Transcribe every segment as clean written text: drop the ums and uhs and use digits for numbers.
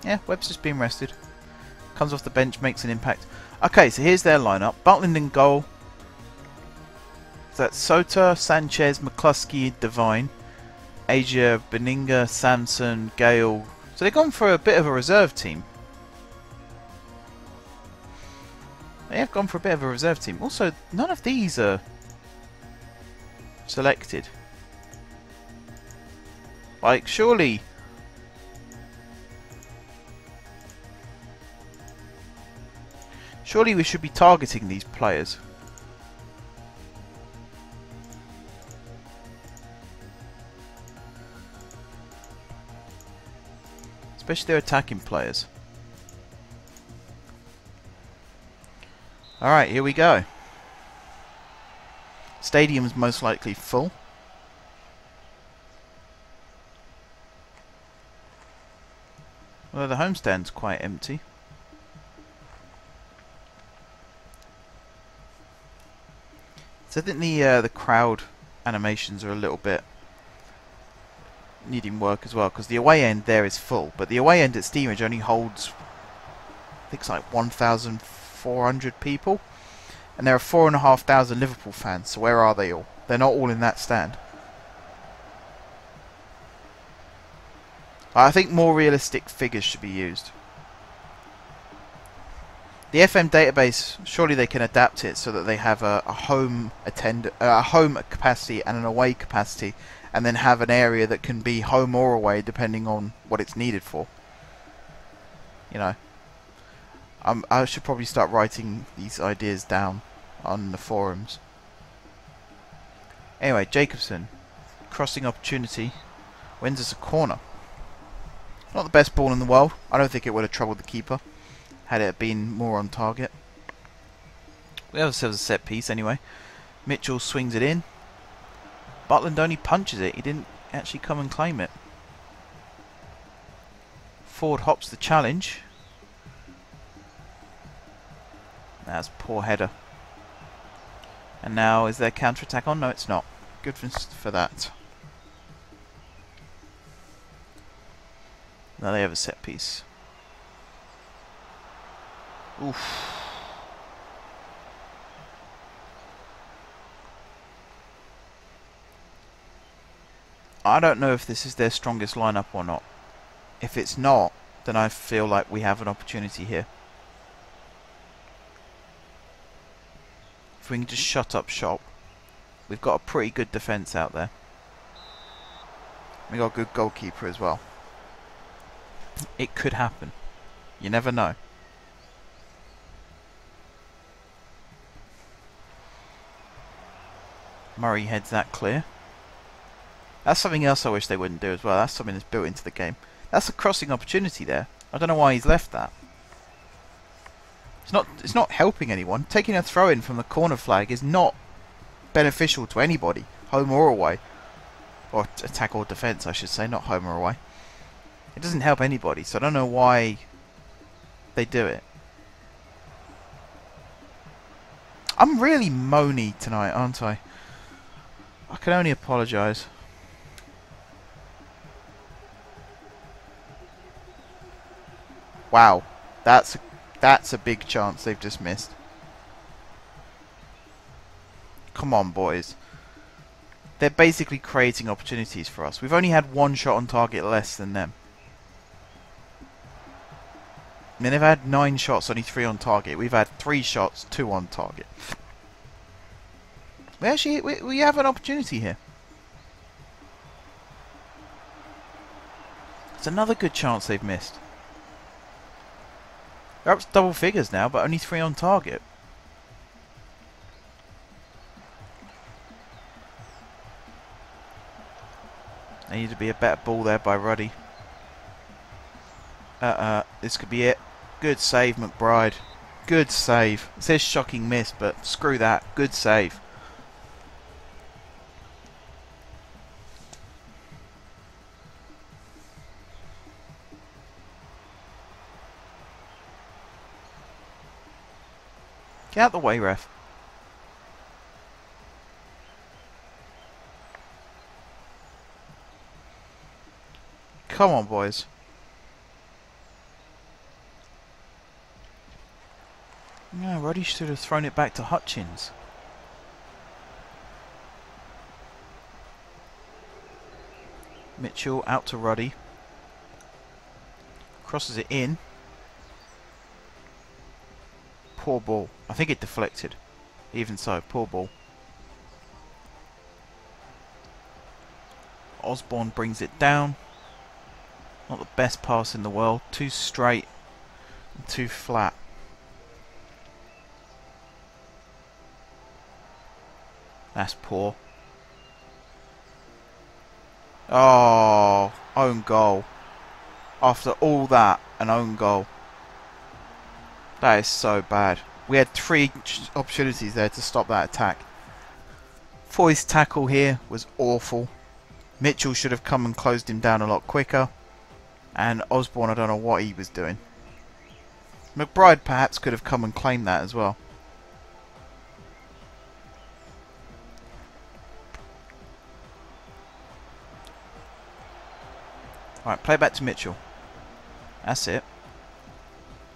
Yeah, Webb's just being rested. Comes off the bench, makes an impact. Okay, so here's their lineup. Butland in goal. So that's Sota, Sanchez, McCluskey, Devine, Asia, Beninga, Samson, Gale. So they've gone for a bit of a reserve team. They have gone for a bit of a reserve team. Also, none of these are selected. Like, surely... Surely we should be targeting these players. Especially their attacking players. Alright, here we go. Stadium's most likely full. Although the homestand's quite empty. So I think the crowd animations are a little bit needing work as well, because the away end there is full, but the away end at Steamage only holds, I think it's like 1,400 people, and there are 4,500 Liverpool fans. So where are they all? They're not all in that stand. I think more realistic figures should be used. The FM database, surely they can adapt it so that they have a home capacity and an away capacity, and then have an area that can be home or away depending on what it's needed for. You know, I should probably start writing these ideas down on the forums. Anyway, Jacobson, crossing opportunity, wins us a corner. Not the best ball in the world. I don't think it would have troubled the keeper had it been more on target. We have ourselves a set piece anyway. Mitchell swings it in. Butland only punches it. He didn't actually come and claim it. Ford hops the challenge. That's a poor header. And now is there counter-attack on? No, it's not. Good for that. Now they have a set piece. Oof. I don't know if this is their strongest lineup or not. If it's not, then I feel like we have an opportunity here. If we can just shut up shop. We've got a pretty good defence out there. We've got a good goalkeeper as well. It could happen. You never know. Murray heads that clear. That's something else I wish they wouldn't do as well. That's something that's built into the game. That's a crossing opportunity there. I don't know why he's left that. It's not helping anyone. Taking a throw in from the corner flag is not beneficial to anybody, home or away. Or attack or defence, I should say, not home or away. It doesn't help anybody, so I don't know why they do it. I'm really moany tonight, aren't I? I can only apologise. Wow, that's a big chance they've just missed. Come on, boys. They're basically creating opportunities for us. We've only had one shot on target less than them. I mean, they've had 9 shots, only 3 on target. We've had 3 shots, 2 on target. We have an opportunity here. It's another good chance they've missed. They're up to double figures now, but only 3 on target. There needed to be a better ball there by Ruddy. This could be it. Good save, McBride. Good save. It says shocking miss, but screw that. Good save. Get out the way, ref. Come on, boys. Ruddy should have thrown it back to Hutchins. Mitchell out to Ruddy. Crosses it in. Poor ball. I think it deflected. Even so, poor ball. Osborne brings it down. Not the best pass in the world. Too straight and too flat. That's poor. Oh, own goal. After all that, an own goal. That is so bad. We had 3 opportunities there to stop that attack. Foy's tackle here was awful. Mitchell should have come and closed him down a lot quicker. And Osborne, I don't know what he was doing. McBride perhaps could have come and claimed that as well. Alright, play back to Mitchell. That's it.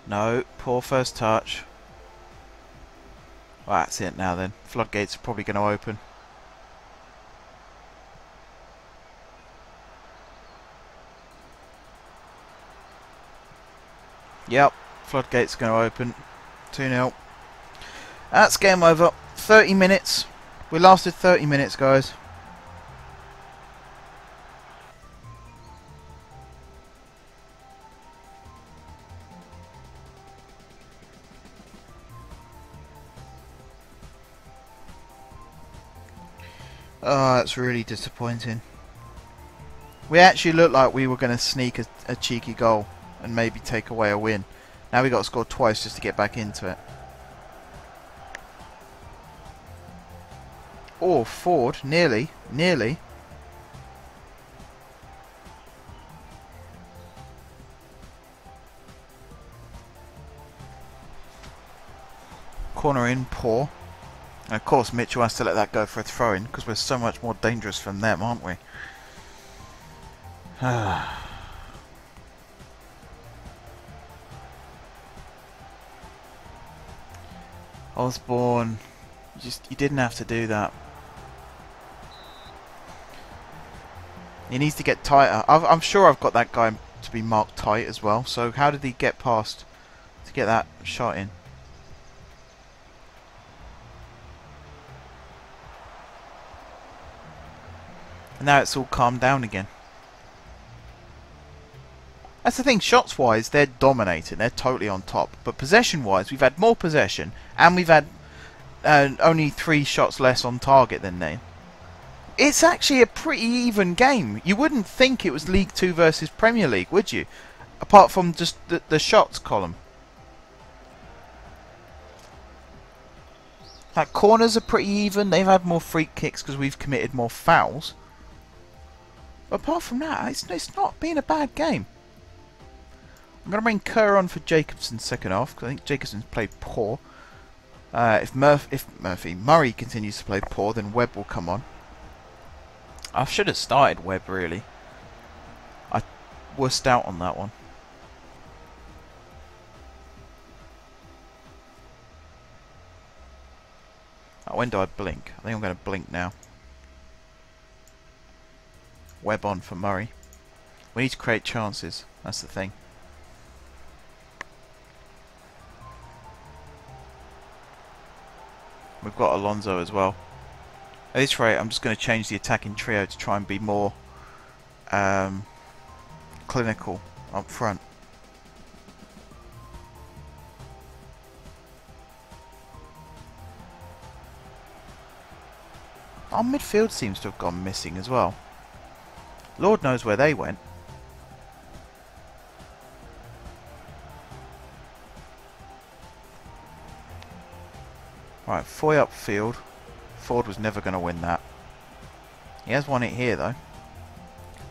No, poor first touch. Well, that's it now then. Floodgates are probably going to open. Yep, floodgates are going to open. 2-0. That's game over. 30 minutes. We lasted 30 minutes, guys. Oh, that's really disappointing. We actually looked like we were going to sneak a cheeky goal and maybe take away a win. Now we got to score twice just to get back into it. Oh, Ford, nearly. Corner in, poor. And of course Mitchell has to let that go for a throw-in because we're so much more dangerous from them, aren't we? Osborne, you didn't have to do that. He needs to get tighter. I'm sure I've got that guy to be marked tight as well. So how did he get past to get that shot in? And now it's all calmed down again. That's the thing, shots wise they're dominating, they're totally on top. But possession wise we've had more possession and we've had only 3 shots less on target than they. It's actually a pretty even game. You wouldn't think it was League 2 versus Premier League, would you? Apart from just the shots column. Like, corners are pretty even, they've had more free kicks because we've committed more fouls. But apart from that, it's not been a bad game. I'm going to bring Kerr on for Jacobson's second half because I think Jacobson's played poor. If Murray continues to play poor, then Webb will come on. I should have started Webb, really. I wussed out on that one. Oh, when do I blink? I think I'm going to blink now. Webb on for Murray. We need to create chances. That's the thing. We've got Alonso as well. At this rate, I'm just going to change the attacking trio to try and be more clinical up front. Our midfield seems to have gone missing as well. Lord knows where they went. Right, Foy upfield. Ford was never going to win that. He has won it here though.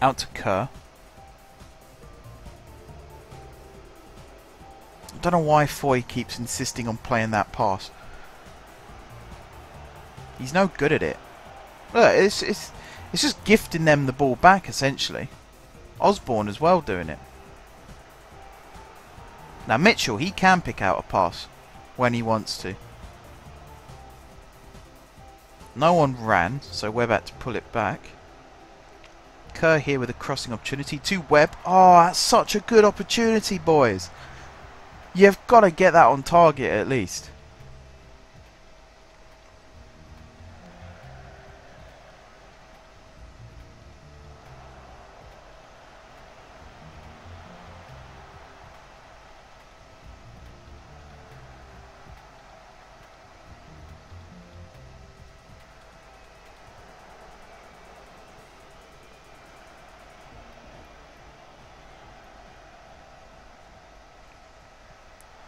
Out to Kerr. I don't know why Foy keeps insisting on playing that pass. He's no good at it. Look, it's just gifting them the ball back essentially. Osborne as well doing it. Now Mitchell, he can pick out a pass. when he wants to. No one ran, so Webb had to pull it back. Kerr here with a crossing opportunity to Webb. Oh, that's such a good opportunity, boys. You've got to get that on target at least.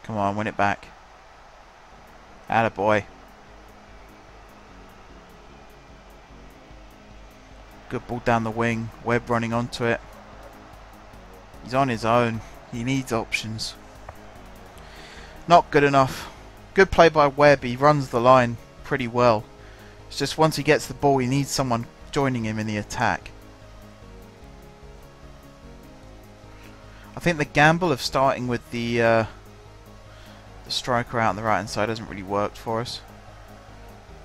Come on, win it back. Attaboy. Good ball down the wing. Webb running onto it. He's on his own. He needs options. Not good enough. Good play by Webb. He runs the line pretty well. It's just once he gets the ball, he needs someone joining him in the attack. I think the gamble of starting with the striker out on the right hand side hasn't really worked for us.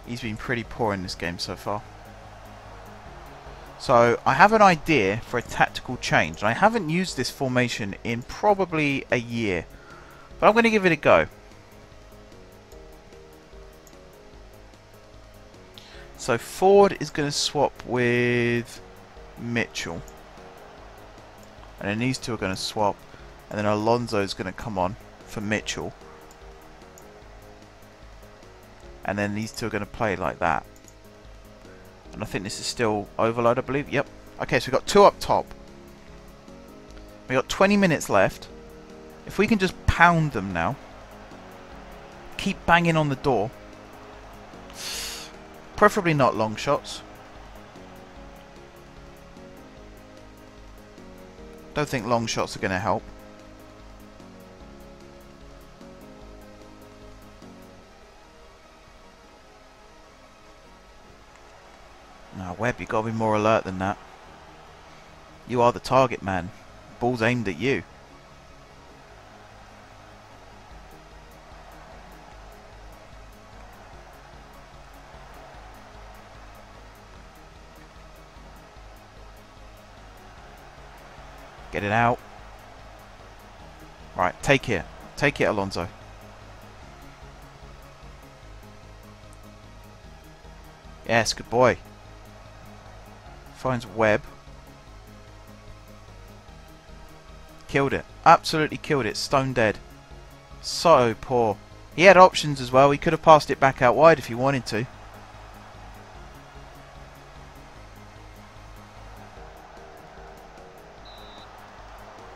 He's been pretty poor in this game so far. So I have an idea for a tactical change. I haven't used this formation in probably a year, but I'm going to give it a go. So Ford is going to swap with Mitchell, and then these two are going to swap, and then Alonso is going to come on for Mitchell. And then these two are going to play like that. And I think this is still overload, I believe. Yep. Okay, so we've got two up top. We've got 20 minutes left. If we can just pound them now. Keep banging on the door. Preferably not long shots. Don't think long shots are going to help. Now, Webb, you've got to be more alert than that. You are the target man. Ball's aimed at you. Get it out. Right, take it. Take it, Alonso. Yes, good boy. Finds Webb. Killed it. Absolutely killed it. Stone dead. So poor. He had options as well. He could have passed it back out wide if he wanted to.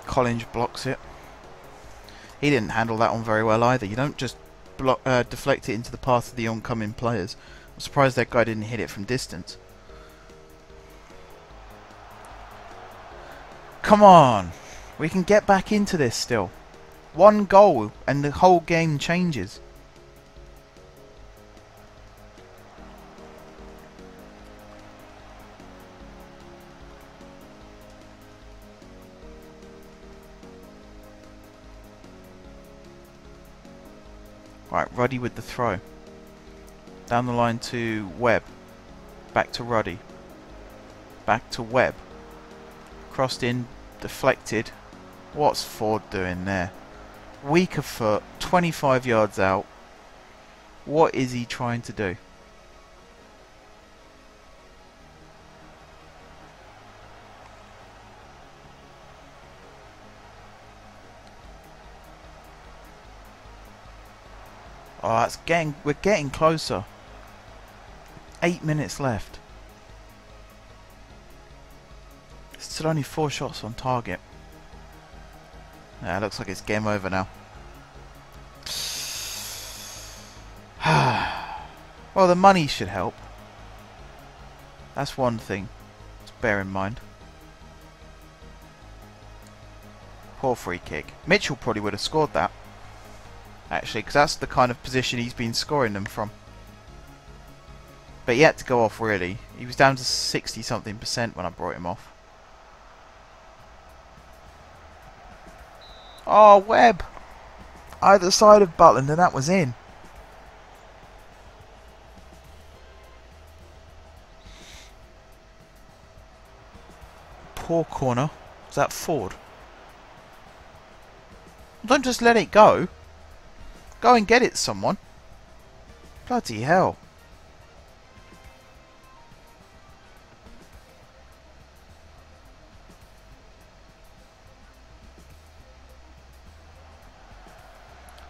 Collins blocks it. He didn't handle that one very well either. You don't just deflect it into the path of the oncoming players. I'm surprised that guy didn't hit it from distance. Come on. We can get back into this still. One goal and the whole game changes. Right, Ruddy with the throw. Down the line to Webb. Back to Ruddy. Back to Webb. Crossed in, deflected. What's Ford doing there? Weaker foot, 25 yards out. What is he trying to do? Oh, we're getting closer. 8 minutes left. Still only 4 shots on target. Yeah, looks like it's game over now. Well, the money should help. That's one thing to bear in mind. Poor free kick. Mitchell probably would have scored that. Actually, because that's the kind of position he's been scoring them from. But he had to go off, really. He was down to 60-something% when I brought him off. Oh, Webb! either side of Butland, and that was in. Poor corner. Is that Ford? Don't just let it go. Go and get it, someone. Bloody hell.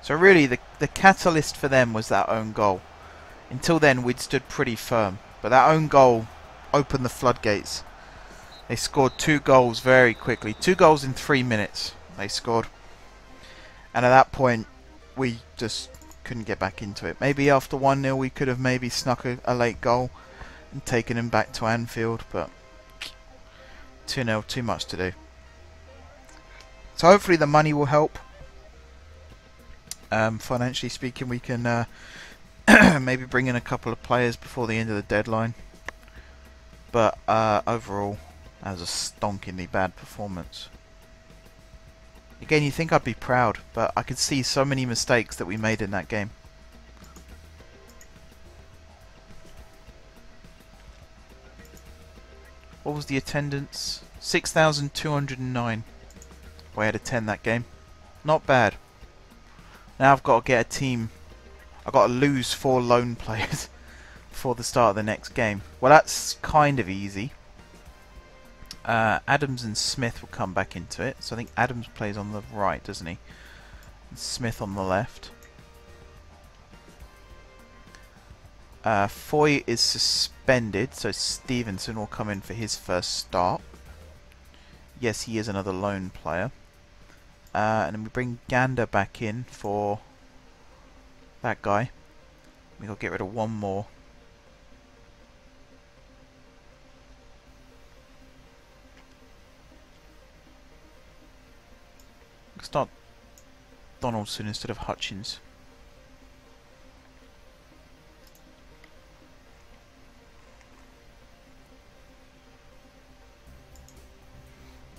So really, the catalyst for them was that own goal. Until then, we'd stood pretty firm. But that own goal opened the floodgates. They scored 2 goals very quickly. 2 goals in 3 minutes they scored. And at that point, we just couldn't get back into it. Maybe after 1-0 we could have maybe snuck a late goal and taken him back to Anfield. But 2-0, too much to do. So hopefully the money will help. Financially speaking, we can maybe bring in a couple of players before the end of the deadline. But overall, that was a stonkingly bad performance. Again, you think I'd be proud, but I could see so many mistakes that we made in that game. What was the attendance? 6,209. We had a 10 that game. Not bad. Now I've got to get a team. I've got to lose 4 loan players before the start of the next game. Well, that's kind of easy. Adams and Smith will come back into it. So I think Adams plays on the right, doesn't he? And Smith on the left. Foy is suspended, so Stevenson will come in for his first start. Yes, he is another loan player. And then we bring Gander back in for that guy. We've got to get rid of 1 more. Start Donaldson instead of Hutchins.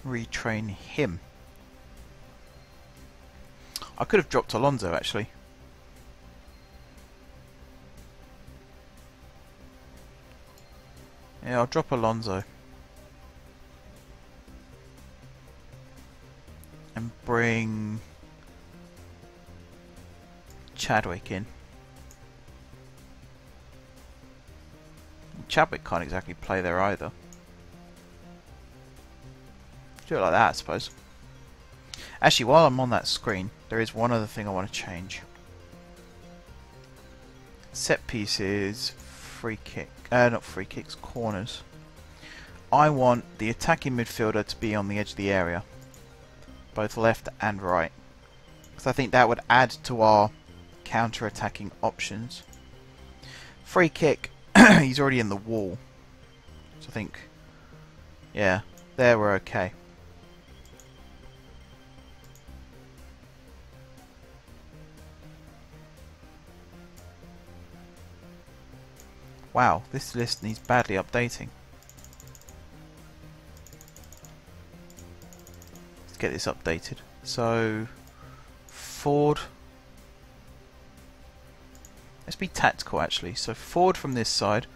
Retrain him. I could have dropped Alonso actually. Yeah, I'll drop Alonso. And bring Chadwick in. Chadwick can't exactly play there either. Do it like that, I suppose. Actually, while I'm on that screen, there is one other thing I want to change. Set pieces, free kick, not free kicks, corners. I want the attacking midfielder to be on the edge of the area. Both left and right, because I think that would add to our counter-attacking options. Free kick, he's already in the wall, so I think, yeah, there we're okay. Wow, this list needs badly updating. Get this updated. So Ford, let's be tactical actually. So Ford from this side,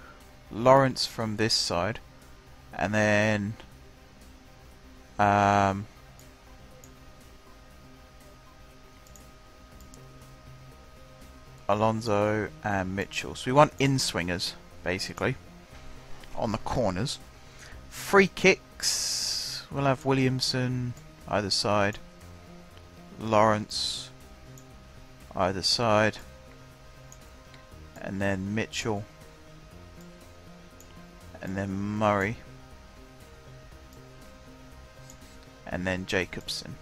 Lawrence from this side, and then Alonso and Mitchell. So we want in-swingers basically on the corners. Free kicks, we'll have Williamson either side, Lawrence either side, and then Mitchell, and then Murray, and then Jacobson.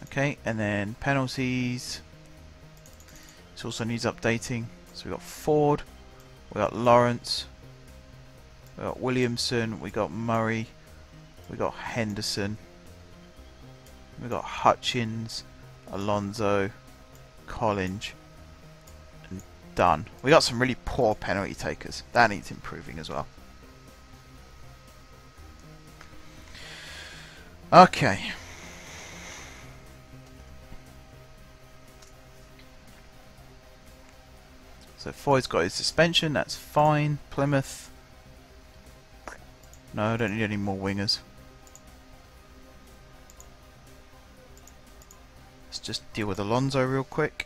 Okay, and then penalties. This also needs updating. So we got Ford, we got Lawrence, we got Williamson, we got Murray, we got Henderson, we got Hutchins, Alonso, Collins, and Dunn. We got some really poor penalty takers. That needs improving as well. Okay. So Foy's got his suspension, that's fine. Plymouth. No, I don't need any more wingers. Let's just deal with Alonso real quick.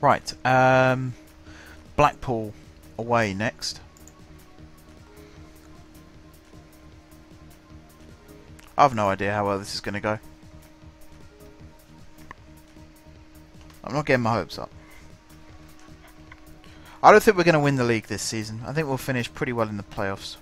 Right, Blackpool away next. I've no idea how well this is going to go. I'm not getting my hopes up. I don't think we're going to win the league this season. I think we'll finish pretty well in the playoffs.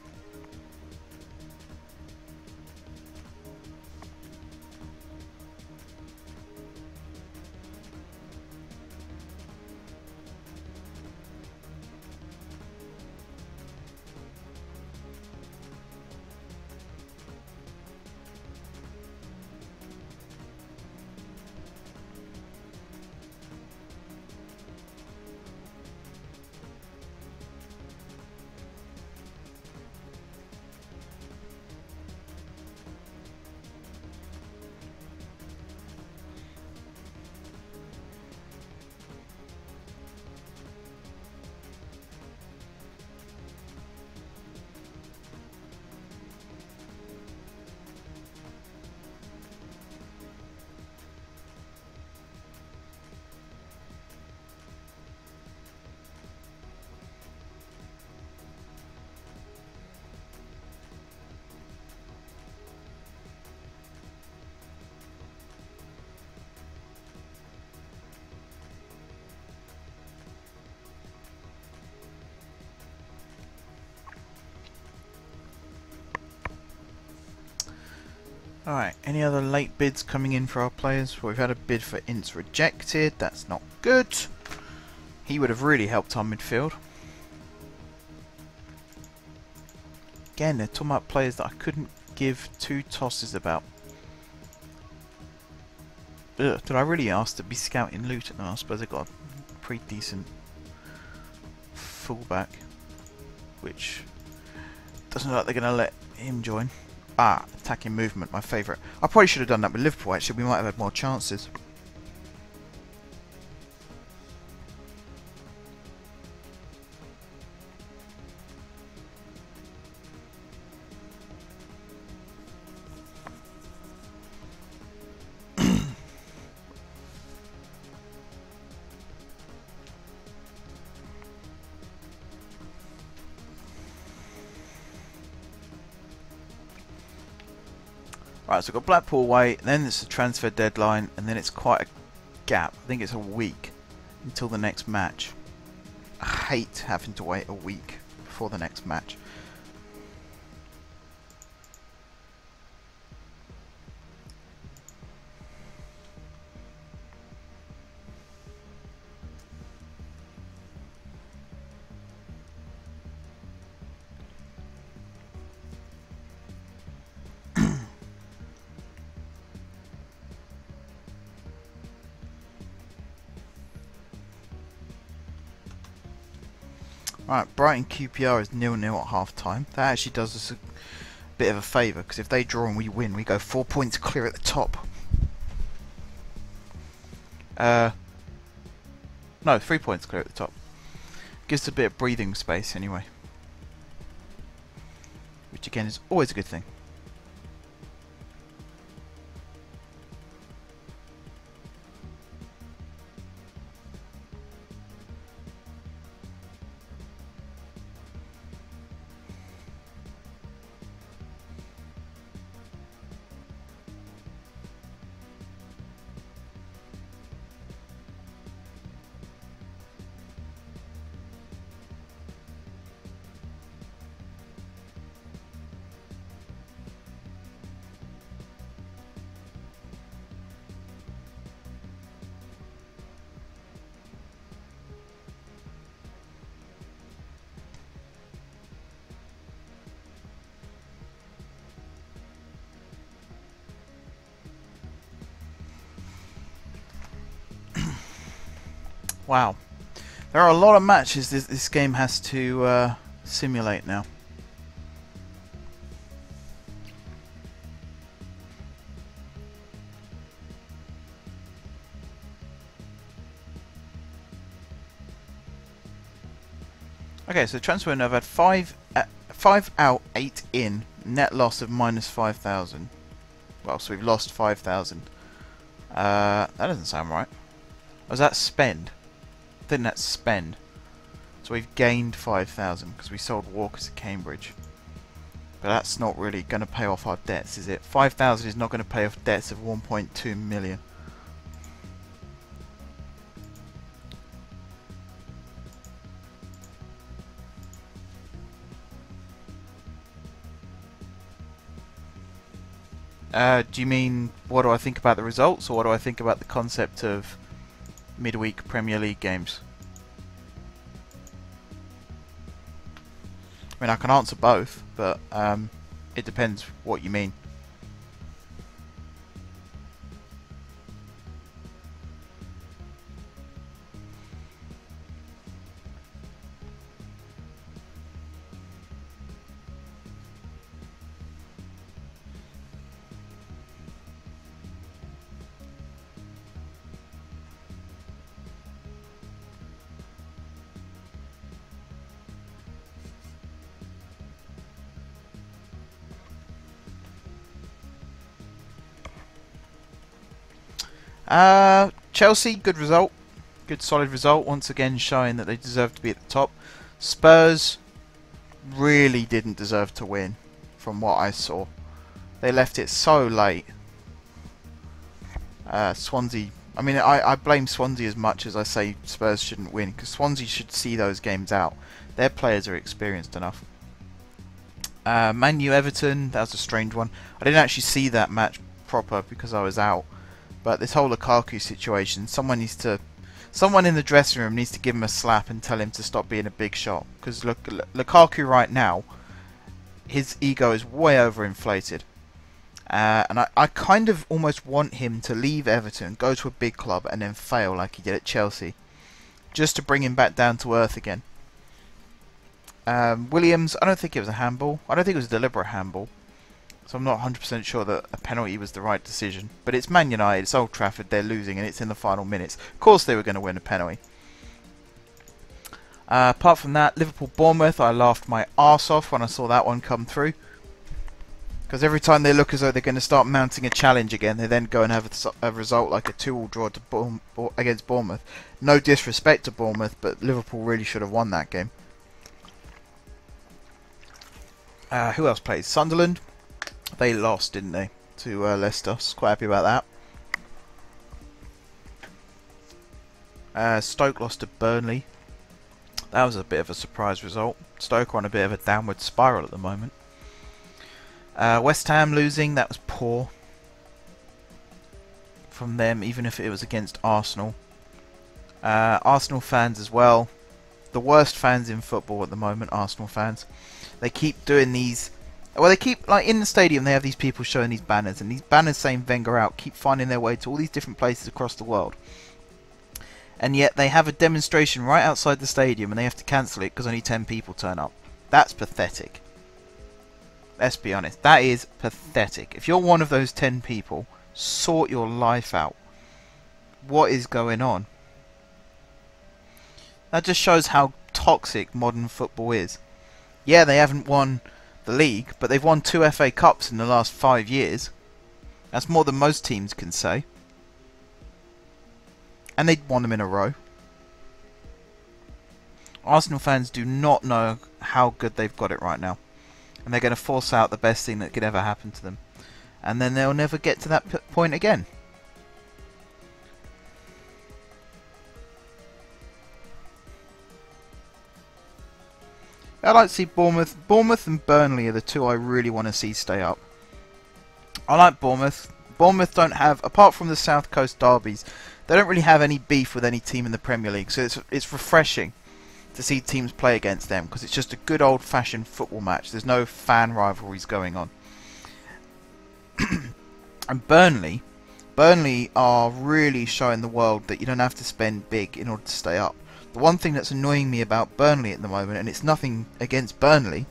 Alright, any other late bids coming in for our players? Well, we've had a bid for Ince rejected. That's not good. He would have really helped our midfield. Again, they're talking about players that I couldn't give two tosses about. Ugh, did I really ask to be scouting Luton? No, I suppose I got a pretty decent fullback, which doesn't look like they're going to let him join. Ah, attacking movement, my favourite. I probably should have done that with Liverpool, actually. We might have had more chances. Right, so we've got Blackpool away, then it's the transfer deadline, and then it's quite a gap. I think it's a week until the next match. I hate having to wait a week before the next match. Right, Brighton QPR is 0-0 at half time. That actually does us a bit of a favour, because if they draw and we win, we go 4 points clear at the top. No, 3 points clear at the top. Gives us a bit of breathing space anyway. Which again is always a good thing. Wow. There are a lot of matches this game has to simulate now. Okay, so transfer window, I've had 5 out, 8 in, net loss of minus 5,000. Well, so we've lost 5,000. That doesn't sound right. Was that spend? I think that's spend. So we've gained 5,000 because we sold Walkers at Cambridge. But that's not really going to pay off our debts, is it? 5,000 is not going to pay off debts of 1.2 million. Do you mean what do I think about the results, or what do I think about the concept of midweek Premier League games? I mean, I can answer both, but it depends what you mean. Chelsea, good result. Good solid result. Once again showing that they deserve to be at the top. Spurs really didn't deserve to win from what I saw. They left it so late. Swansea, I mean, I blame Swansea as much as I say Spurs shouldn't win, because Swansea should see those games out. Their players are experienced enough. Man U Everton, that was a strange one. I didn't actually see that match proper because I was out. But this whole Lukaku situation, someone in the dressing room needs to give him a slap and tell him to stop being a big shot. Because look, Lukaku right now, his ego is way overinflated. And I kind of almost want him to leave Everton, go to a big club, and then fail like he did at Chelsea. Just to bring him back down to earth again. Williams, I don't think it was a handball. I don't think it was a deliberate handball. So I'm not 100% sure that a penalty was the right decision. But it's Man United, it's Old Trafford, they're losing, and it's in the final minutes. Of course they were going to win a penalty. Apart from that, Liverpool-Bournemouth, I laughed my arse off when I saw that one come through. Because every time they look as though they're going to start mounting a challenge again, they then go and have a result like a 2-2 draw to against Bournemouth. No disrespect to Bournemouth, but Liverpool really should have won that game. Who else plays? Sunderland. They lost, didn't they, to Leicester. So quite happy about that. Stoke lost to Burnley. That was a bit of a surprise result. Stoke are on a bit of a downward spiral at the moment. West Ham losing, that was poor from them, even if it was against Arsenal. Arsenal fans as well. The worst fans in football at the moment, Arsenal fans. They keep doing these... Well, they keep, like, in the stadium, they have these people showing these banners, and these banners saying Wenger out keep finding their way to all these different places across the world. And yet they have a demonstration right outside the stadium, and they have to cancel it because only 10 people turn up. That's pathetic. Let's be honest, that is pathetic. If you're one of those 10 people, sort your life out. What is going on? That just shows how toxic modern football is. Yeah, they haven't won the league, but they've won 2 FA Cups in the last 5 years. That's more than most teams can say. And they'd won them in a row. Arsenal fans do not know how good they've got it right now. And they're going to force out the best thing that could ever happen to them. And then they'll never get to that point again. I'd like to see Bournemouth. Bournemouth and Burnley are the two I really want to see stay up. I like Bournemouth. Bournemouth don't have, apart from the South Coast derbies, they don't really have any beef with any team in the Premier League. So it's refreshing to see teams play against them, because it's just a good old-fashioned football match. There's no fan rivalries going on. And Burnley Burnley are really showing the world that you don't have to spend big in order to stay up. The one thing that's annoying me about Burnley at the moment, and it's nothing against Burnley,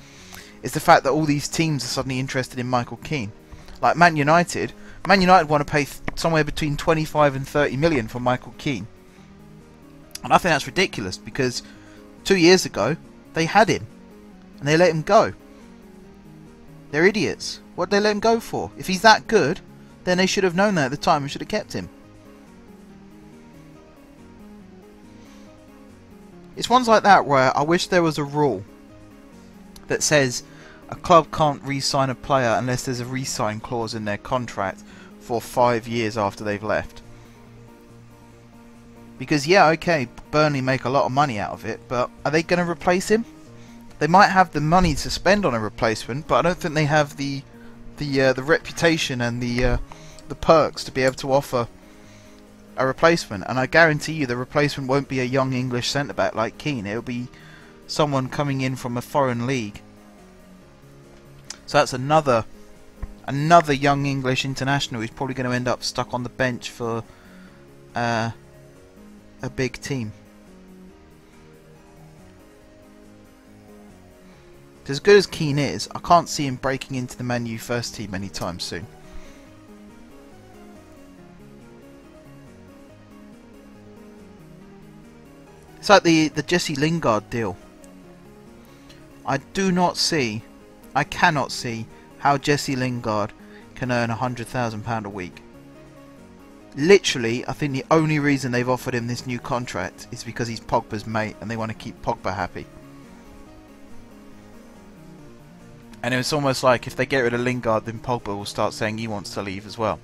is the fact that all these teams are suddenly interested in Michael Keane. Like Man United want to pay somewhere between 25 and 30 million for Michael Keane. And I think that's ridiculous, because 2 years ago they had him and they let him go. They're idiots. What did they let him go for? If he's that good, then they should have known that at the time and should have kept him. It's ones like that where I wish there was a rule that says a club can't re-sign a player unless there's a re-sign clause in their contract for 5 years after they've left. Because yeah, okay, Burnley make a lot of money out of it, but are they going to replace him? They might have the money to spend on a replacement, but I don't think they have the reputation and the perks to be able to offer a replacement. And I guarantee you the replacement won't be a young English centre-back like Keane. It'll be someone coming in from a foreign league. So that's another young English international who's probably going to end up stuck on the bench for a big team. As good as Keane is, I can't see him breaking into the Man U first team anytime soon. It's like the Jesse Lingard deal. I cannot see how Jesse Lingard can earn £100,000 a week. Literally, I think the only reason they've offered him this new contract is because he's Pogba's mate and they want to keep Pogba happy. And it's almost like if they get rid of Lingard, then Pogba will start saying he wants to leave as well.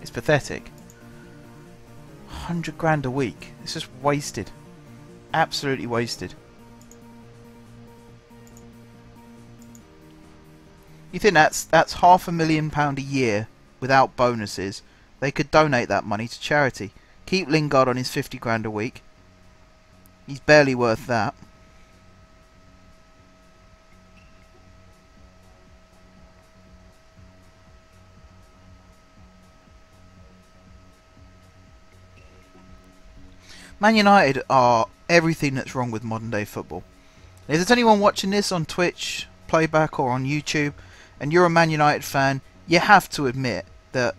It's pathetic. 100 grand a week. It's just wasted. Absolutely wasted. You think that's £500,000 a year without bonuses? They could donate that money to charity. Keep Lingard on his 50 grand a week. He's barely worth that. Man United are everything that's wrong with modern day football. If there's anyone watching this on Twitch, playback or on YouTube, and you're a Man United fan, you have to admit that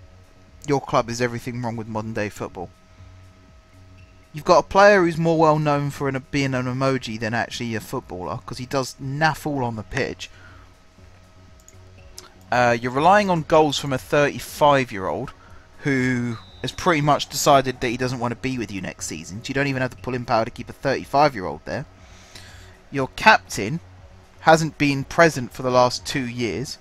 your club is everything wrong with modern day football. You've got a player who's more well known for being an emoji than actually a footballer, because he does naff all on the pitch. You're relying on goals from a 35-year-old who has pretty much decided that he doesn't want to be with you next season. So you don't even have the pulling power to keep a 35-year-old there. Your captain hasn't been present for the last 2 years.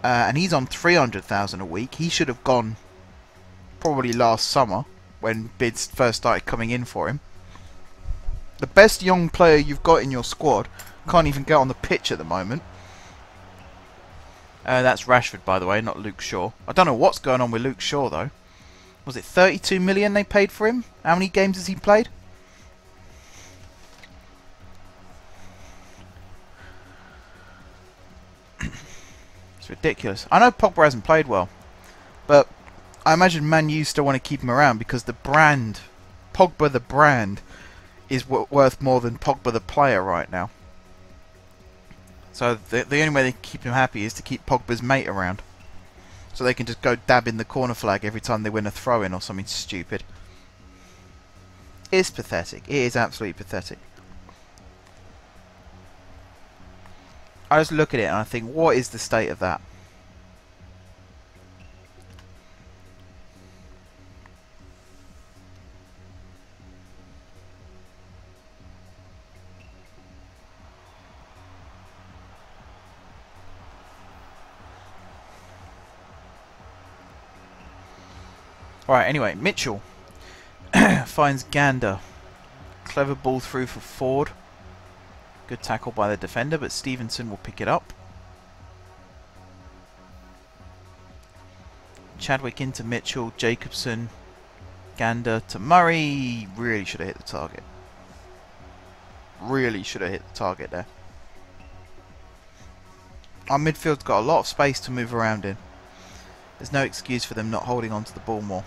And he's on 300,000 a week. He should have gone probably last summer when bids first started coming in for him. The best young player you've got in your squad can't even get on the pitch at the moment. That's Rashford, by the way, not Luke Shaw. I don't know what's going on with Luke Shaw, though. Was it 32 million they paid for him? How many games has he played? It's ridiculous. I know Pogba hasn't played well, but I imagine Man U still want to keep him around because the brand, Pogba the brand, is worth more than Pogba the player right now. So the only way they can keep him happy is to keep Pogba's mate around. So they can just go dab in the corner flag every time they win a throw-in or something stupid. It's pathetic. It is absolutely pathetic. I just look at it and I think, what is the state of that? Right, anyway, Mitchell finds Gander. Clever ball through for Ford. Good tackle by the defender, but Stevenson will pick it up. Chadwick into Mitchell, Jacobson, Gander to Murray. Really should have hit the target. Really should have hit the target there. Our midfield's got a lot of space to move around in. There's no excuse for them not holding on to the ball more.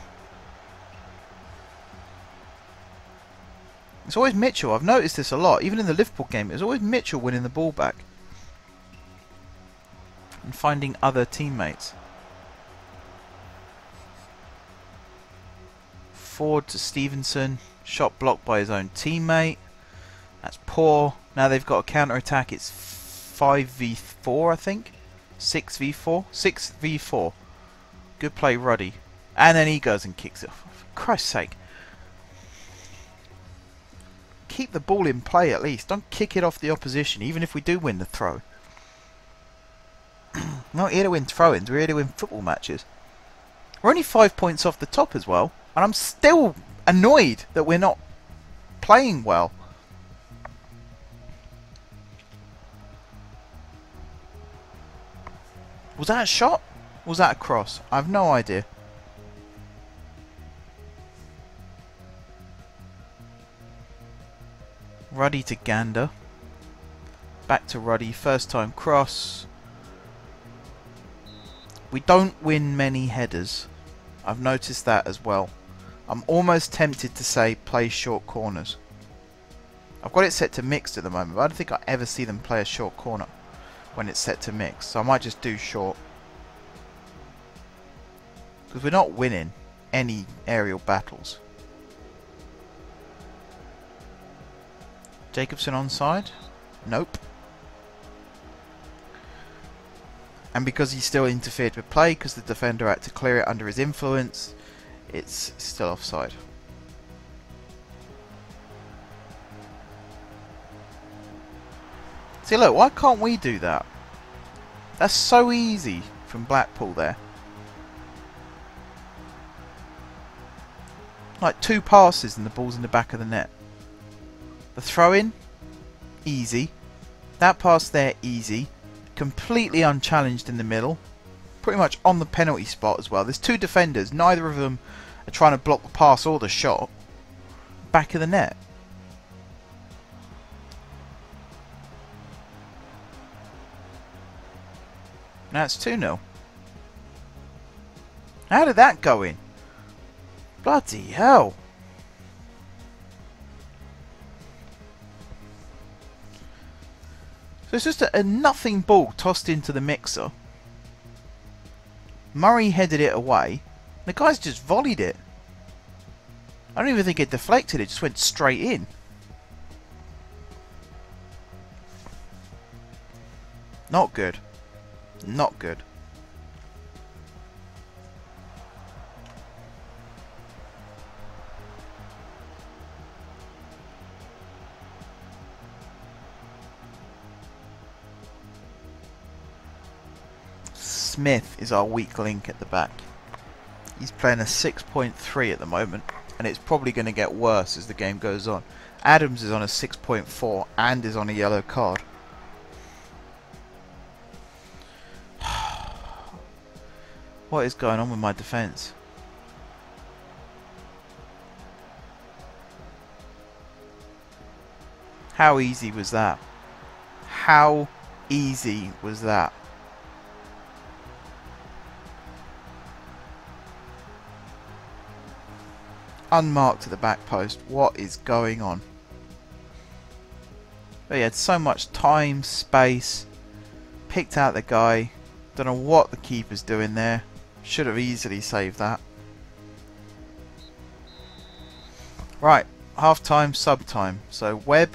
It's always Mitchell. I've noticed this a lot. Even in the Liverpool game, it's always Mitchell winning the ball back and finding other teammates. Forward to Stevenson. Shot blocked by his own teammate. That's poor. Now they've got a counter-attack. It's 5v4, I think. 6v4? 6v4. Good play, Ruddy. And then he goes and kicks it. For Christ's sake. Keep the ball in play at least. Don't kick it off the opposition, even if we do win the throw. We're not here to win throw-ins. We're here to win football matches. We're only 5 points off the top as well. And I'm still annoyed that we're not playing well. Was that a shot? Or was that a cross? I have no idea. Ruddy to Gander. Back to Ruddy. First time cross. We don't win many headers. I've noticed that as well. I'm almost tempted to say play short corners. I've got it set to mixed at the moment, but I don't think I ever see them play a short corner when it's set to mixed. So I might just do short. Because we're not winning any aerial battles. Jacobson onside? Nope. And because he still interfered with play, because the defender had to clear it under his influence, it's still offside. See, look, why can't we do that? That's so easy from Blackpool there. Like 2 passes and the ball's in the back of the net. The throw-in, easy. That pass there, easy. Completely unchallenged in the middle. Pretty much on the penalty spot as well. There's 2 defenders. Neither of them are trying to block the pass or the shot. Back of the net. Now it's 2-0. How did that go in? Bloody hell. So it's just a nothing ball tossed into the mixer. Murray headed it away. The guy's just volleyed it. I don't even think it deflected, it just went straight in. Not good. Not good. Smith is our weak link at the back. He's playing a 6.3 at the moment, and it's probably going to get worse as the game goes on. Adams is on a 6.4 and is on a yellow card. What is going on with my defence? How easy was that? How easy was that? Unmarked at the back post. What is going on? But he had so much time, space. Picked out the guy. Don't know what the keeper's doing there. Should have easily saved that. Right. Half time, sub time. So Webb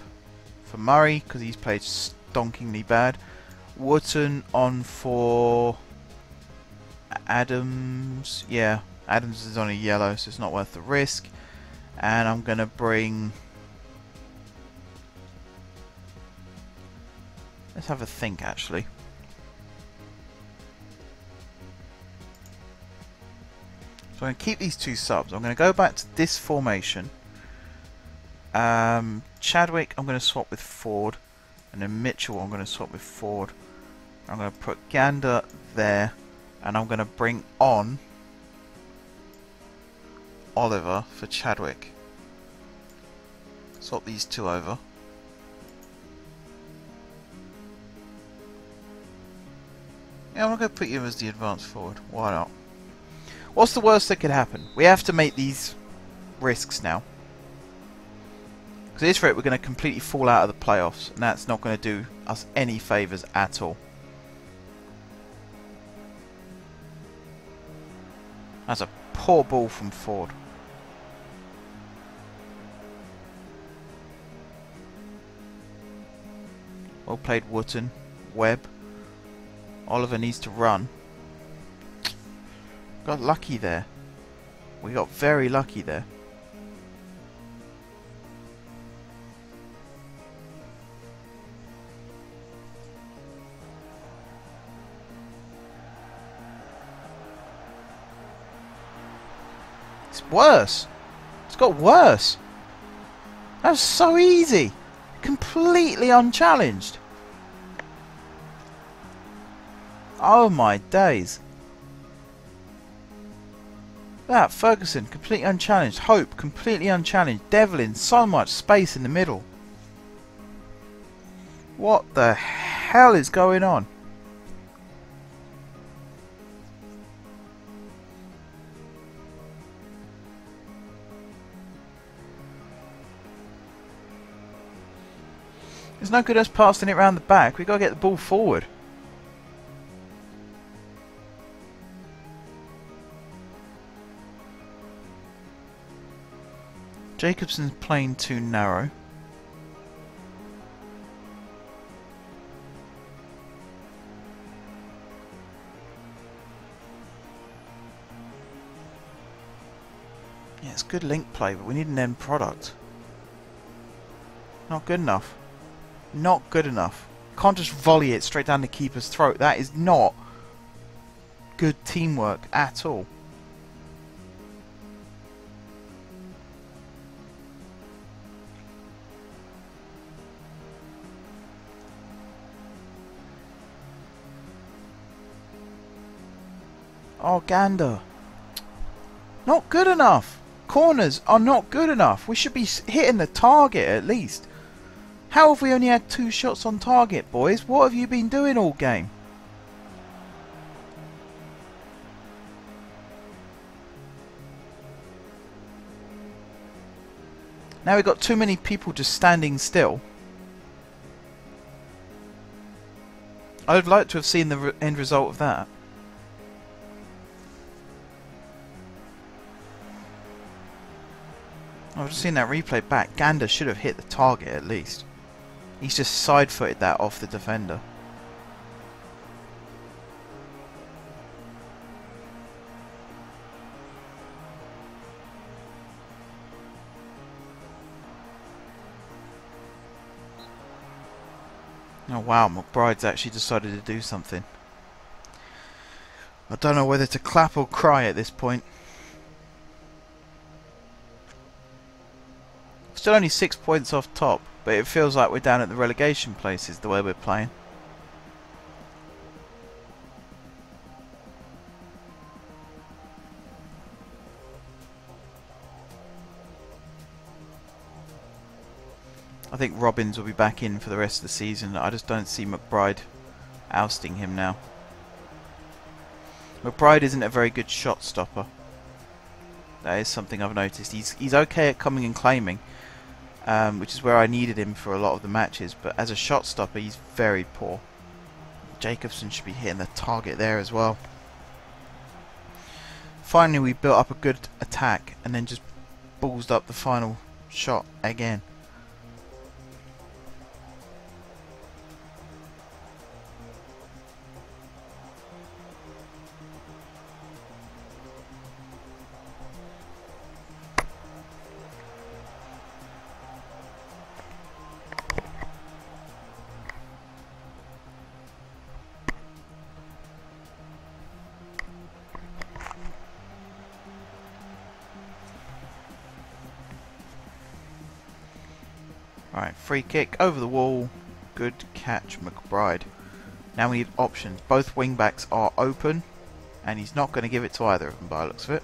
for Murray because he's played stonkingly bad. Wootton on for Adams. Yeah. Adams is on a yellow, so it's not worth the risk. And I'm going to bring... Let's have a think, actually. So I'm going to keep these 2 subs. I'm going to go back to this formation. Chadwick, I'm going to swap with Ford. And then Mitchell, I'm going to swap with Ford. I'm going to put Gander there. And I'm going to bring on Oliver for Chadwick. Swap these 2 over. Yeah, I'm going to put you as the advanced forward. Why not? What's the worst that could happen? We have to make these risks now. Because at this rate, we're going to completely fall out of the playoffs. And that's not going to do us any favours at all. That's a poor ball from Ford. Well played, Wootton. Webb. Oliver needs to run. Got lucky there. We got very lucky there. It's worse. It's got worse. That was so easy. Completely unchallenged. Oh my days. That Ferguson completely unchallenged. Hope completely unchallenged. Devlin, so much space in the middle. What the hell is going on? It's no good us passing it round the back. We've got to get the ball forward. Jacobson's playing too narrow. Yeah, it's good link play, but we need an end product. Not good enough. Not good enough. Can't just volley it straight down the keeper's throat. That is not good teamwork at all. Oh, Gander. Not good enough. Corners are not good enough. We should be hitting the target at least. How have we only had 2 shots on target, boys? What have you been doing all game? Now we've got too many people just standing still. I would like to have seen the end result of that. I've just seen that replay back. Gander should have hit the target at least. He's just side-footed that off the defender. Oh wow, McBride's actually decided to do something. I don't know whether to clap or cry at this point. Still only 6 points off top, but it feels like we're down at the relegation places the way we're playing. I think Robbins will be back in for the rest of the season. I just don't see McBride ousting him now. McBride isn't a very good shot stopper. That is something I've noticed. He's okay at coming and claiming, which is where I needed him for a lot of the matches, but as a shot stopper he's very poor. Jacobson should be hitting the target there as well. Finally we built up a good attack and then just ballsed up the final shot again. Alright, free kick over the wall. Good catch, McBride. Now we need options. Both wing backs are open, and he's not going to give it to either of them by the looks of it.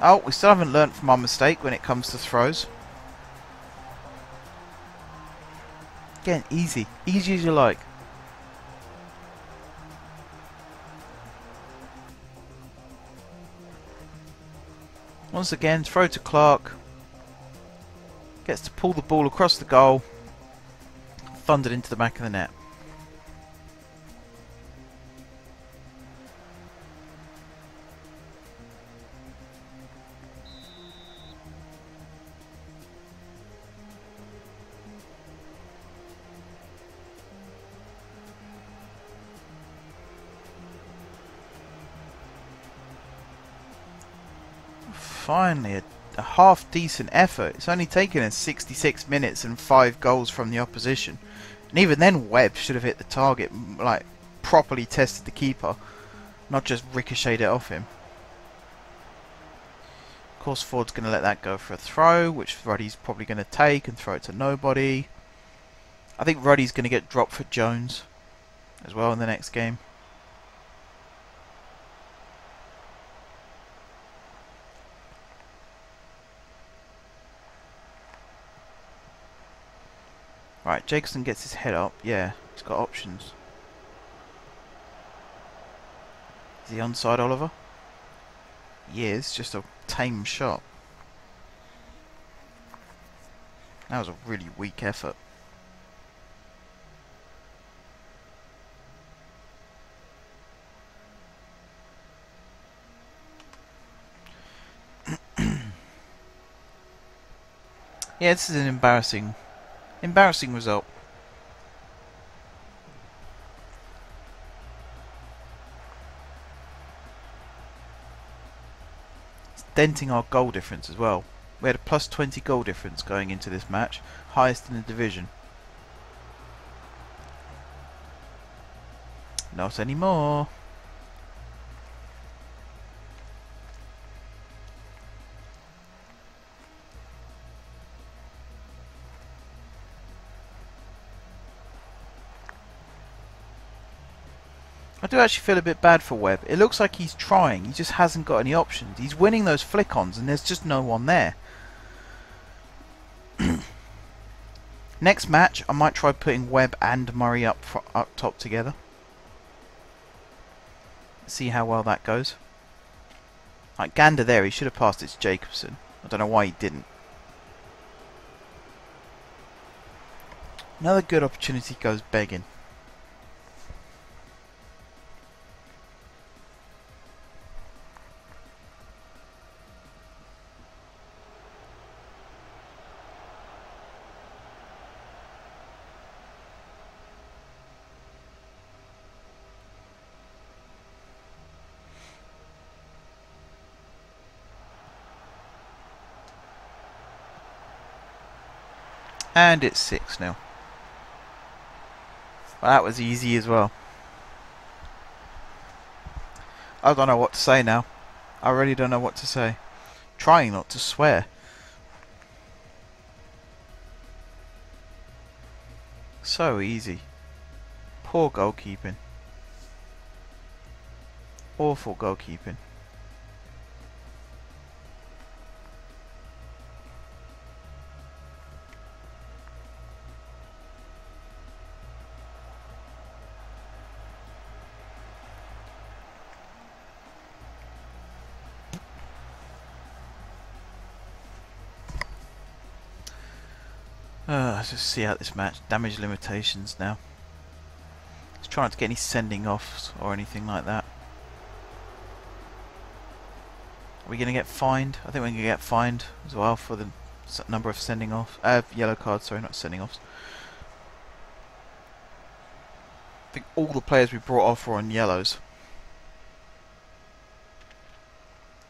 Oh, we still haven't learnt from our mistake when it comes to throws. Again, easy. Easy as you like. Once again, throw to Clark. Gets to pull the ball across the goal. Thundered into the back of the net. Finally, a half decent effort. It's only taken us 66 minutes and 5 goals from the opposition. And even then, Webb should have hit the target, like properly tested the keeper, not just ricocheted it off him. Of course, Ford's going to let that go for a throw, which Ruddy's probably going to take and throw it to nobody. I think Ruddy's going to get dropped for Jones as well in the next game. Right, Jacobson gets his head up. Yeah, he's got options. Is he onside, Oliver? He is, just a tame shot. That was a really weak effort. Yeah, this is an embarrassing result. It's denting our goal difference as well. We had a plus 20 goal difference going into this match, highest in the division. Not anymore. I do actually feel a bit bad for Webb. It looks like he's trying, he just hasn't got any options. He's winning those flick-ons and there's just no one there. Next match, I might try putting Webb and Murray up top together. See how well that goes. Like Gander there, he should have passed it to Jacobson. I don't know why he didn't. Another good opportunity goes begging. And it's 6 now. Well, that was easy as well. I don't know what to say now. I really don't know what to say. Trying not to swear. So easy. Poor goalkeeping. Awful goalkeeping. Let's just see out this match. Damage limitations now. Let's try not to get any sending offs or anything like that. Are we going to get fined? I think we're going to get fined as well for the number of sending off. Yellow cards, sorry, not sending offs. I think all the players we brought off were on yellows.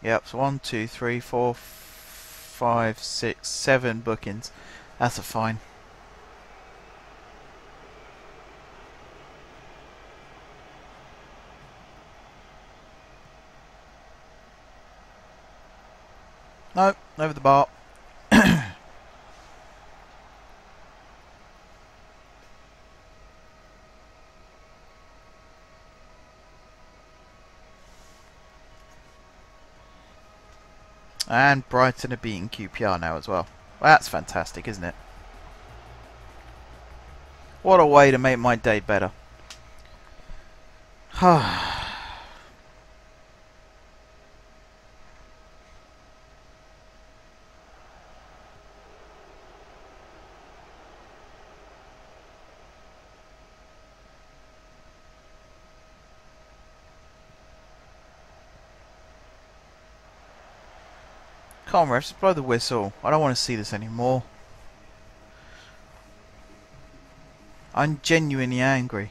Yep, so 1, 2, 3, 4, 5, 6, 7 bookings. That's a fine. No, over the bar. And Brighton are beating QPR now as well. Well, that's fantastic, isn't it? What a way to make my day better. Come on, refs, just blow the whistle. I don't want to see this anymore. I'm genuinely angry.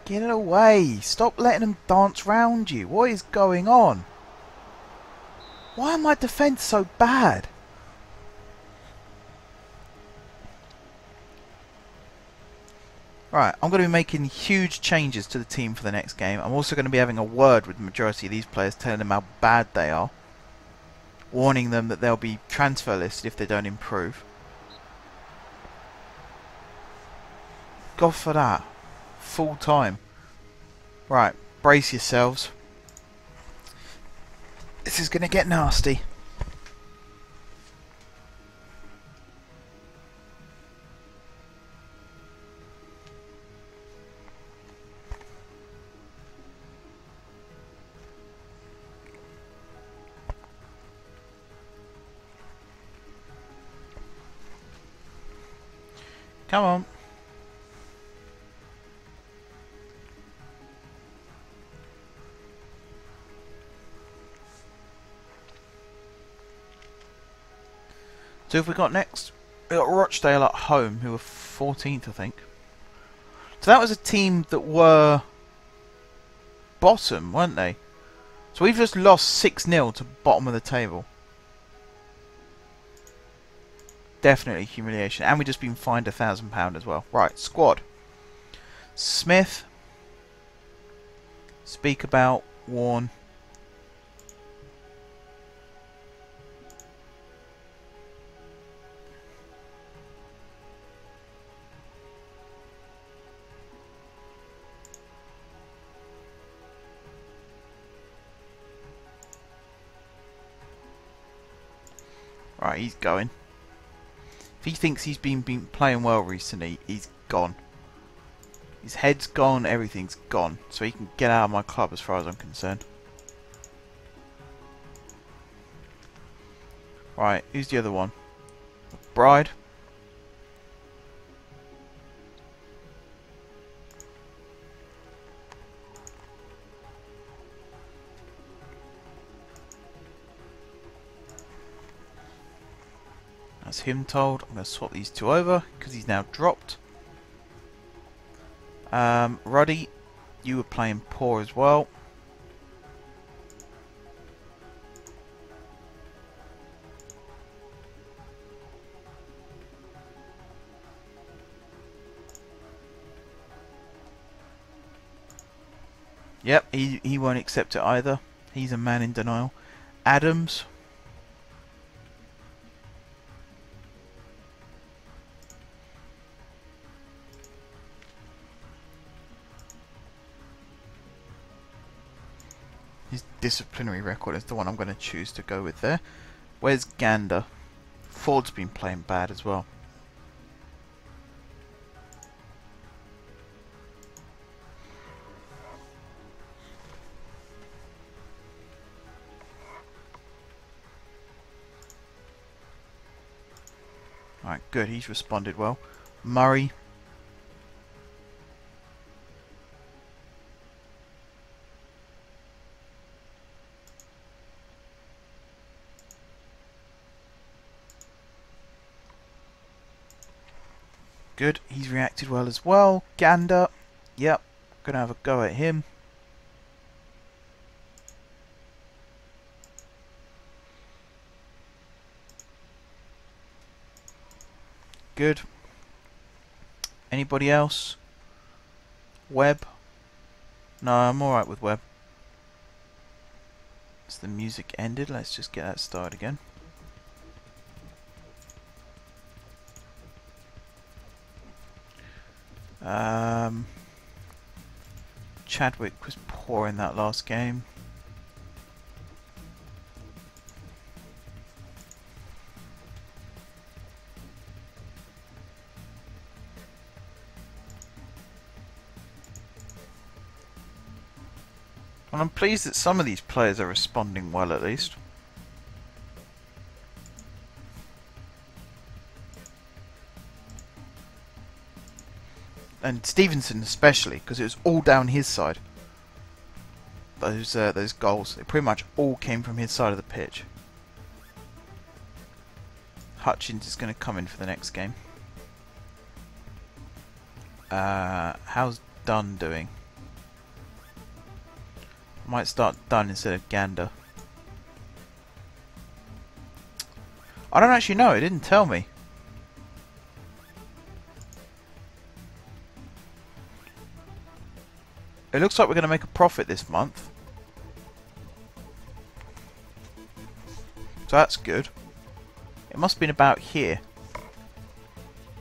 Get it away! Stop letting them dance round you. What is going on? Why am my defence so bad? Right, I'm going to be making huge changes to the team for the next game. I'm also going to be having a word with the majority of these players, telling them how bad they are. Warning them that they'll be transfer listed if they don't improve. God for that. Full time. Right, brace yourselves. This is going to get nasty. Come on. So who have we got next? We got Rochdale at home, who were 14th, I think. So that was a team that were bottom, weren't they? So we've just lost 6-0 to bottom of the table. Definitely humiliation. And we've just been fined £1,000 as well. Right, squad. Smith. Speak about. Warren. Right, he's going. If he thinks he's been playing well recently, he's gone. His head's gone, everything's gone. So he can get out of my club as far as I'm concerned. Right, who's the other one? Bride. That's him told. I'm going to swap these two over because he's now dropped. Ruddy, you were playing poor as well. Yep, he won't accept it either. He's a man in denial. Adams. His disciplinary record is the one I'm going to choose to go with there. Where's Gander? Ford's been playing bad as well. Alright, good. He's responded well. Murray. Good, he's reacted well as well. Gander, yep, gonna have a go at him. Good. Anybody else? Webb? No, I'm alright with Webb. So the music ended, let's just get that started again. Chadwick was poor in that last game. And I'm pleased that some of these players are responding well at least. And Stevenson especially, because it was all down his side. Those goals, they pretty much all came from his side of the pitch. Hutchins is going to come in for the next game. How's Dunn doing? I might start Dunn instead of Gander. I don't actually know, it didn't tell me. It looks like we're going to make a profit this month. So that's good. It must have been about here.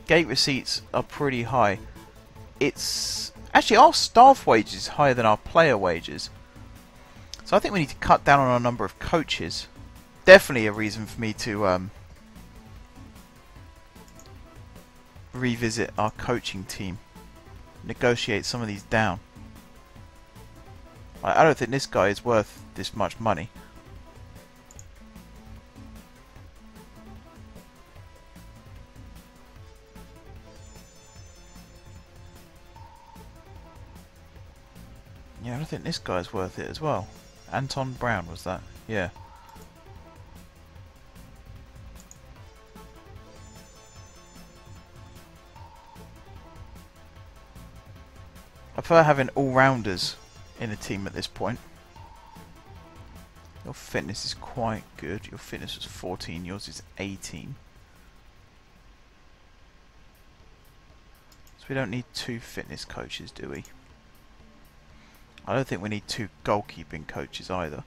Gate receipts are pretty high. It's... Actually, our staff wages is higher than our player wages. So I think we need to cut down on our number of coaches. Definitely a reason for me to revisit our coaching team. Negotiate some of these down. I don't think this guy is worth this much money. Yeah, I don't think this guy's worth it as well. Anton Brown was that? Yeah. I prefer having all-rounders in a team at this point. Your fitness is quite good. Your fitness was 14, yours is 18. So we don't need 2 fitness coaches, do we? I don't think we need 2 goalkeeping coaches either.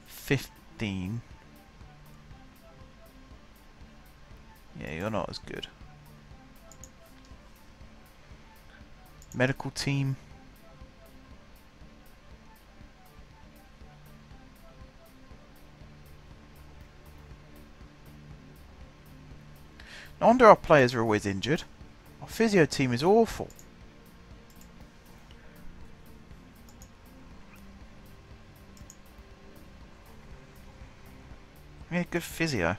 15. Yeah, you're not as good. Medical team. No wonder our players are always injured. Our physio team is awful. We need good physio.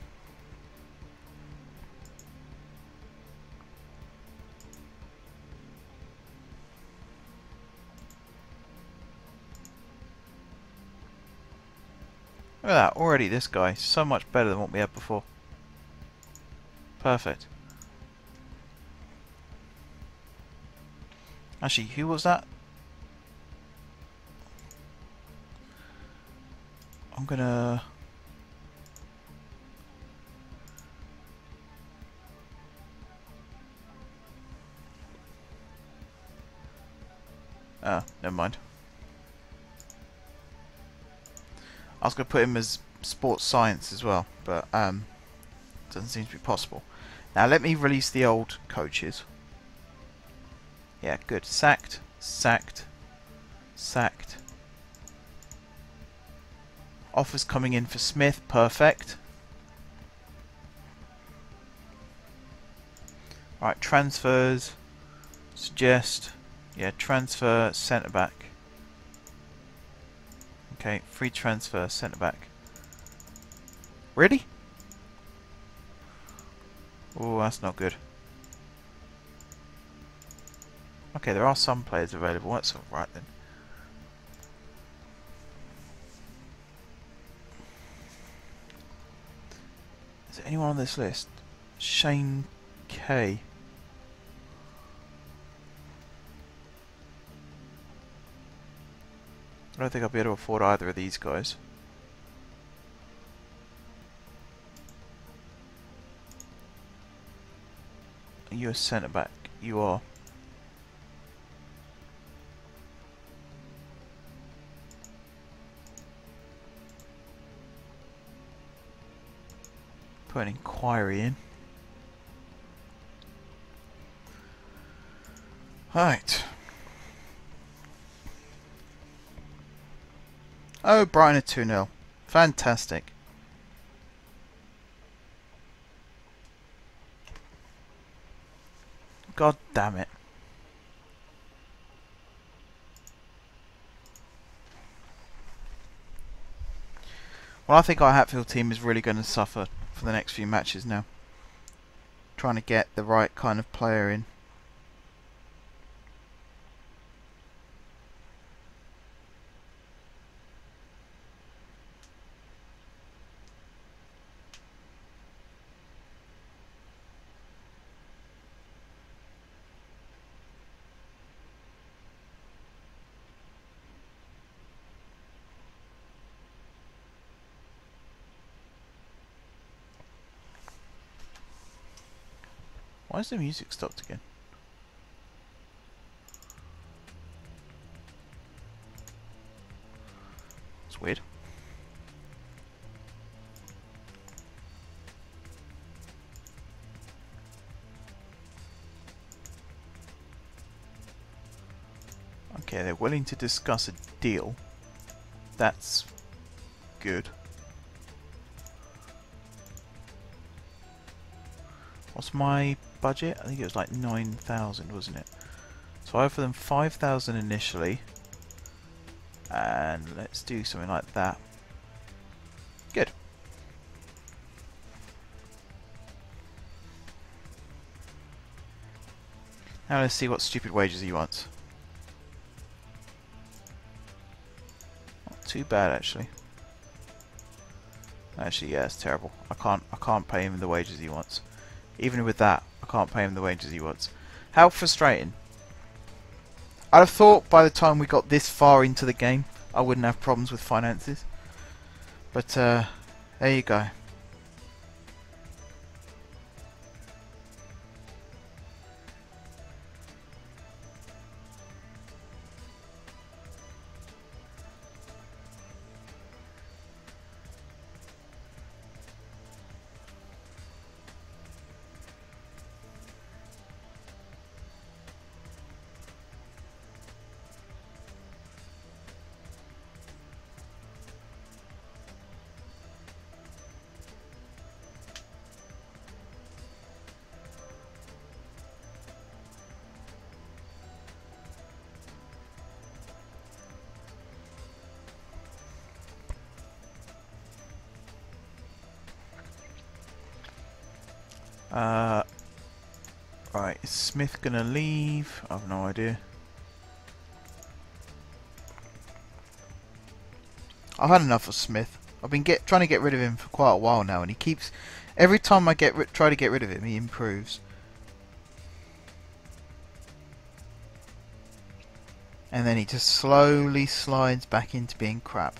Look at that, already this guy is so much better than what we had before. Perfect. Actually, who was that? I'm gonna... Oh, never mind. I was going to put him as sports science as well, but doesn't seem to be possible. Now let me release the old coaches. Yeah, good. Sacked, sacked, sacked. Offers coming in for Smith, perfect. Right, transfers. Suggest. Yeah, transfer centre back. Okay, free transfer centre back. Really? Oh, that's not good. Okay, there are some players available. That's alright then. Is there anyone on this list? Shane K. I don't think I'll be able to afford either of these guys. Are you a centre back? You are. Put an inquiry in. Right. Oh, Brighton are 2-0. Fantastic. God damn it. Well, I think our Hatfield team is really going to suffer for the next few matches now. Trying to get the right kind of player in. Why is the music stopped again? It's weird. Okay, they're willing to discuss a deal. That's good. What's my budget? I think it was like 9,000, wasn't it? So I offer them 5,000 initially. And let's do something like that. Good. Now let's see what stupid wages he wants. Not too bad actually. Actually, yeah, it's terrible. I can't pay him the wages he wants. Even with that, I can't pay him the wages he wants. How frustrating. I'd have thought by the time we got this far into the game, I wouldn't have problems with finances. But, there you go. Right, is Smith gonna leave? I have no idea. I've had enough of Smith. I've been trying to get rid of him for quite a while now, and he keeps... Every time I try to get rid of him, he improves. And then he just slowly slides back into being crap.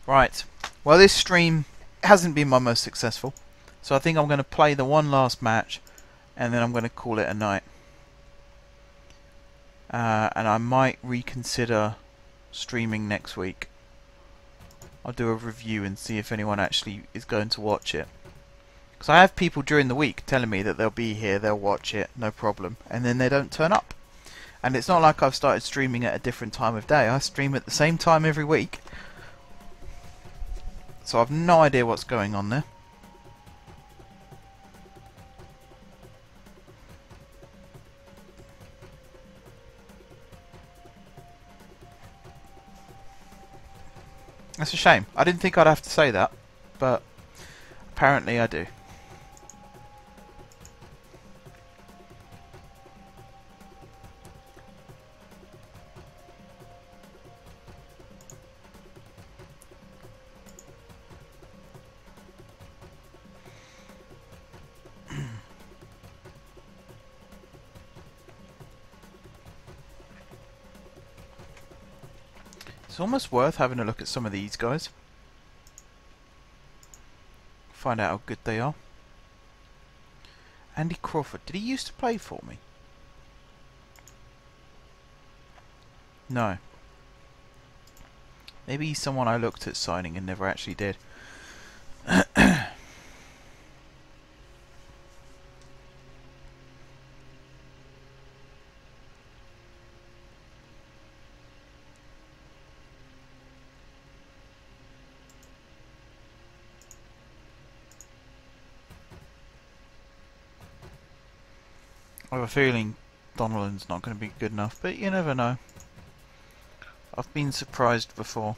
Right, well this stream hasn't been my most successful, so I think I'm going to play the one last match and then I'm going to call it a night. And I might reconsider streaming next week. I'll do a review and see if anyone actually is going to watch it. Because I have people during the week telling me that they'll be here, they'll watch it, no problem, and then they don't turn up. And it's not like I've started streaming at a different time of day, I stream at the same time every week. So I've no idea what's going on there. That's a shame. I didn't think I'd have to say that, but apparently I do. It's almost worth having a look at some of these guys. Find out how good they are. Andy Crawford. Did he used to play for me? No. Maybe he's someone I looked at signing and never actually did. I have a feeling Donnellan's not going to be good enough, but you never know. I've been surprised before.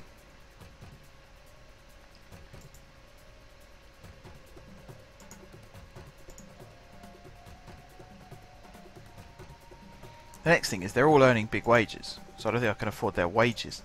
The next thing is they're all earning big wages, so I don't think I can afford their wages.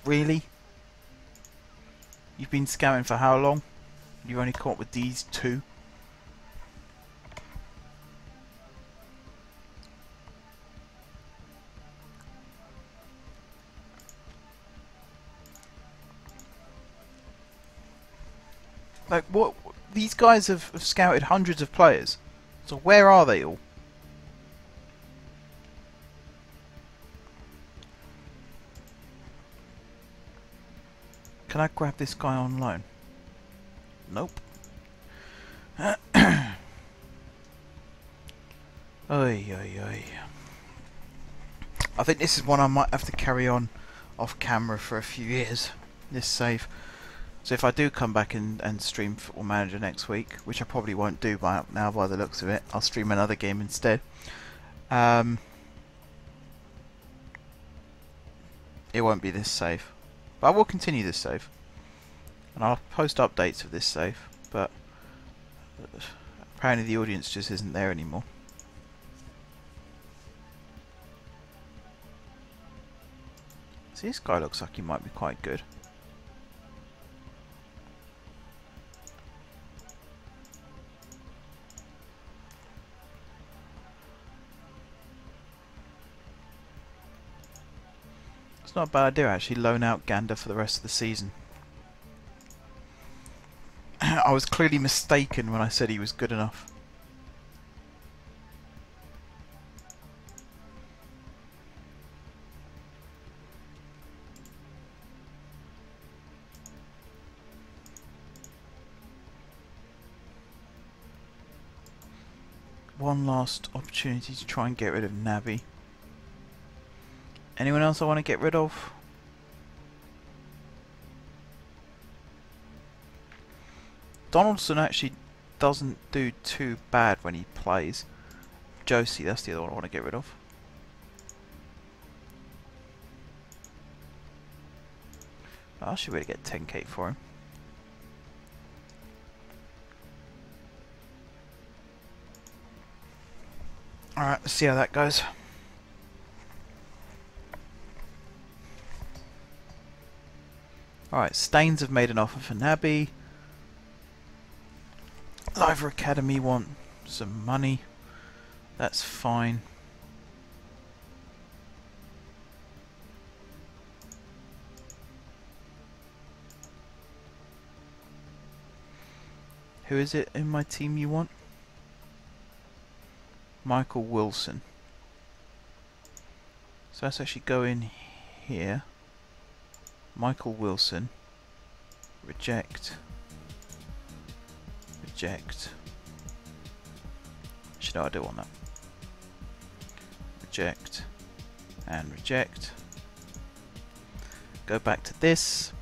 Really? You've been scouting for how long? You've only caught with these two? Like, what? These guys have scouted hundreds of players. So where are they all? Can I grab this guy on loan? Nope. Oy, oy, oy. I think this is one I might have to carry on off camera for a few years. This save. So if I do come back and stream Football Manager next week, which I probably won't do now by the looks of it, I'll stream another game instead. It won't be this save. But I will continue this save. And I'll post updates of this save. But apparently the audience just isn't there anymore. See, this guy looks like he might be quite good. It's not a bad idea actually, loan out Gander for the rest of the season. I was clearly mistaken when I said he was good enough. One last opportunity to try and get rid of Naby. Anyone else I want to get rid of? Donaldson actually doesn't do too bad when he plays. Josie, that's the other one I want to get rid of. I should be able to get 10k for him. Alright, let's see how that goes. Alright, Staines have made an offer for Naby. Liver Academy want some money. That's fine. Who is it in my team you want? Michael Wilson. So let's actually go in here. Michael Wilson. Reject. Reject. Actually, no, I don't want that. Reject. And reject. Go back to this.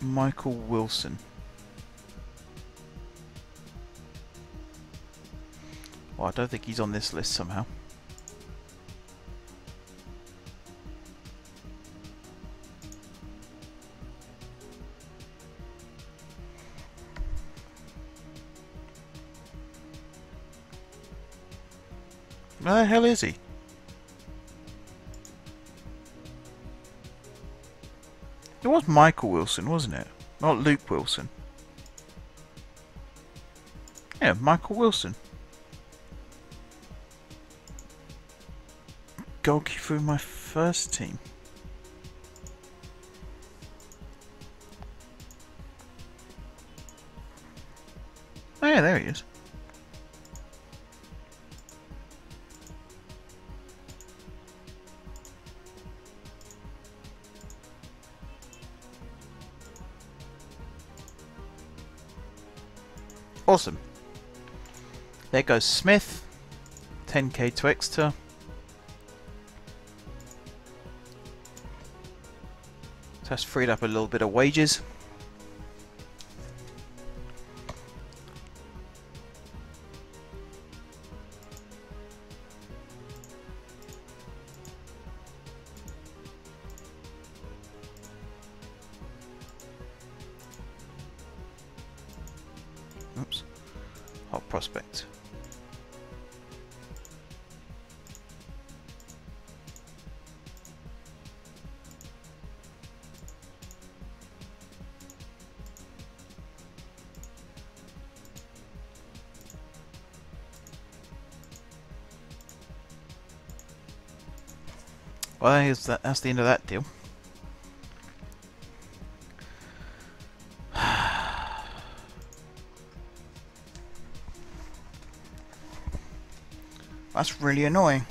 Michael Wilson. Well, I don't think he's on this list somehow. Where the hell is he? It was Michael Wilson, wasn't it? Not Luke Wilson. Yeah, Michael Wilson. Goalkeeper in my first team. Oh yeah, there he is. Awesome. There goes Smith. 10k to Exeter. So that's freed up a little bit of wages. Oops. Hot prospect. Well, that's the end of that deal. That's really annoying.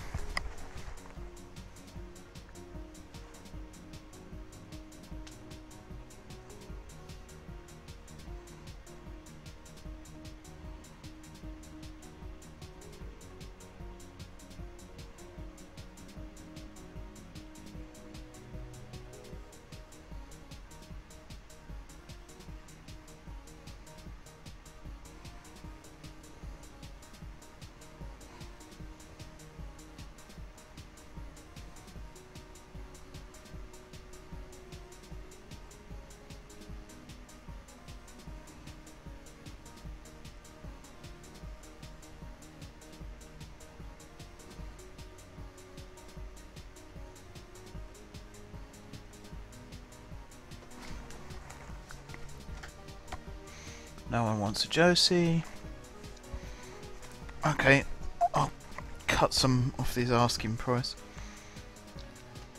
No one wants a Josie. Okay, I'll cut some off his asking price.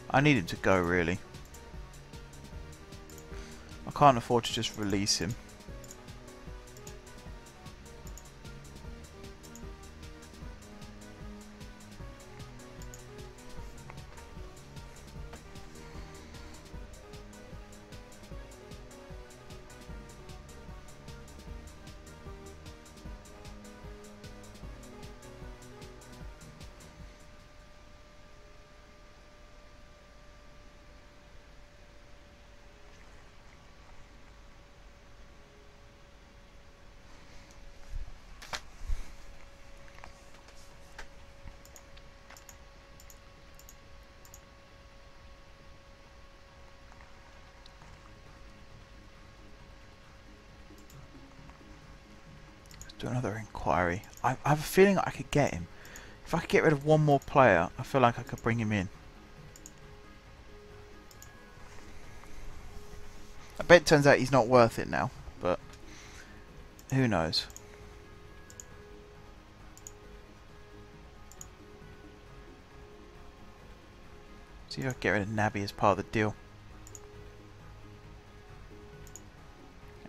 I need him to go, really. I can't afford to just release him. Do another inquiry. I have a feeling I could get him. If I could get rid of one more player, I feel like I could bring him in. I bet it turns out he's not worth it now, but who knows. See if I can get rid of Nabby as part of the deal.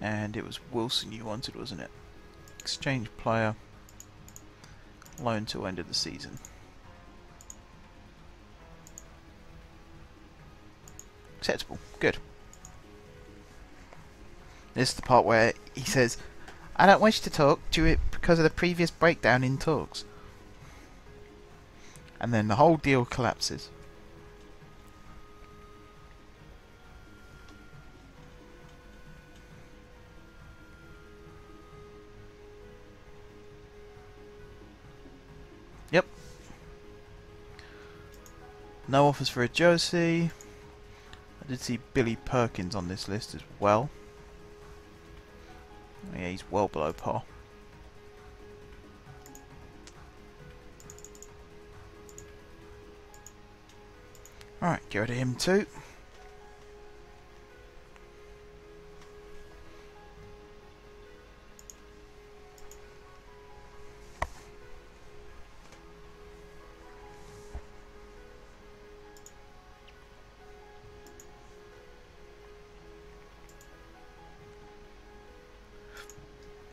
And it was Wilson you wanted, wasn't it? Exchange player, loan till end of the season. Acceptable, good. This is the part where he says, I don't wish to talk to it because of the previous breakdown in talks. And then the whole deal collapses. Yep. No offers for a Josie. I did see Billy Perkins on this list as well. Yeah, he's well below par. Alright, get rid of him too.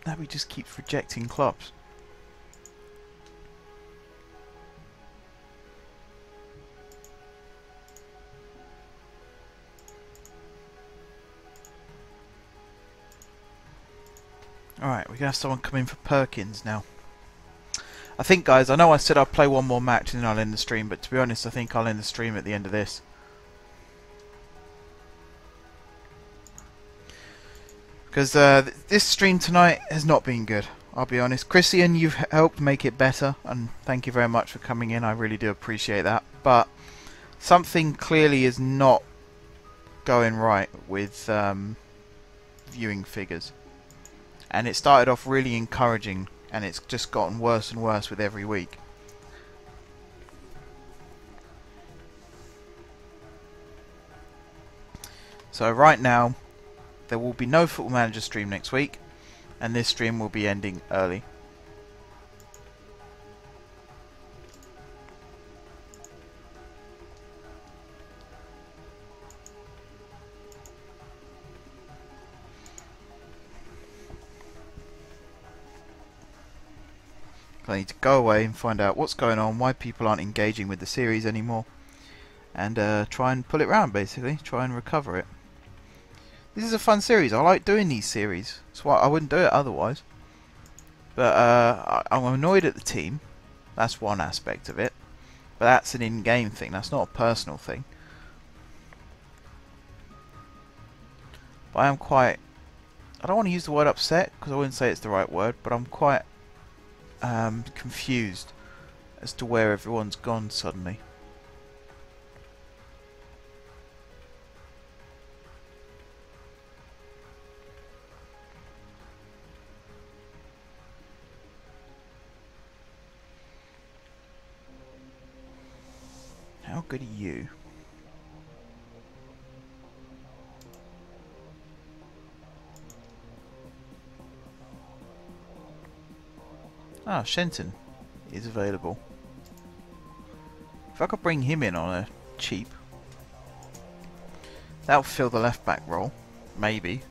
Now he just keeps rejecting clubs. Alright, we're going to have someone come in for Perkins now. I think, guys, I know I said I'd play one more match and then I'll end the stream, but to be honest, I think I'll end the stream at the end of this. Because this stream tonight has not been good, I'll be honest. Christian, you've helped make it better, and thank you very much for coming in, I really do appreciate that. But something clearly is not going right with viewing figures. And it started off really encouraging, and it's just gotten worse and worse with every week. So right now, there will be no Football Manager stream next week, and this stream will be ending early. I need to go away and find out what's going on, why people aren't engaging with the series anymore, and try and pull it round, basically. Try and recover it. This is a fun series. I like doing these series. That's why I wouldn't do it otherwise. But I'm annoyed at the team. That's one aspect of it. But that's an in-game thing. That's not a personal thing. But I am quite... I don't want to use the word upset, because I wouldn't say it's the right word, but I'm quite confused as to where everyone's gone suddenly. How good are you? Ah, Shenton is available. If I could bring him in on a cheap, that'll fill the left back role, maybe.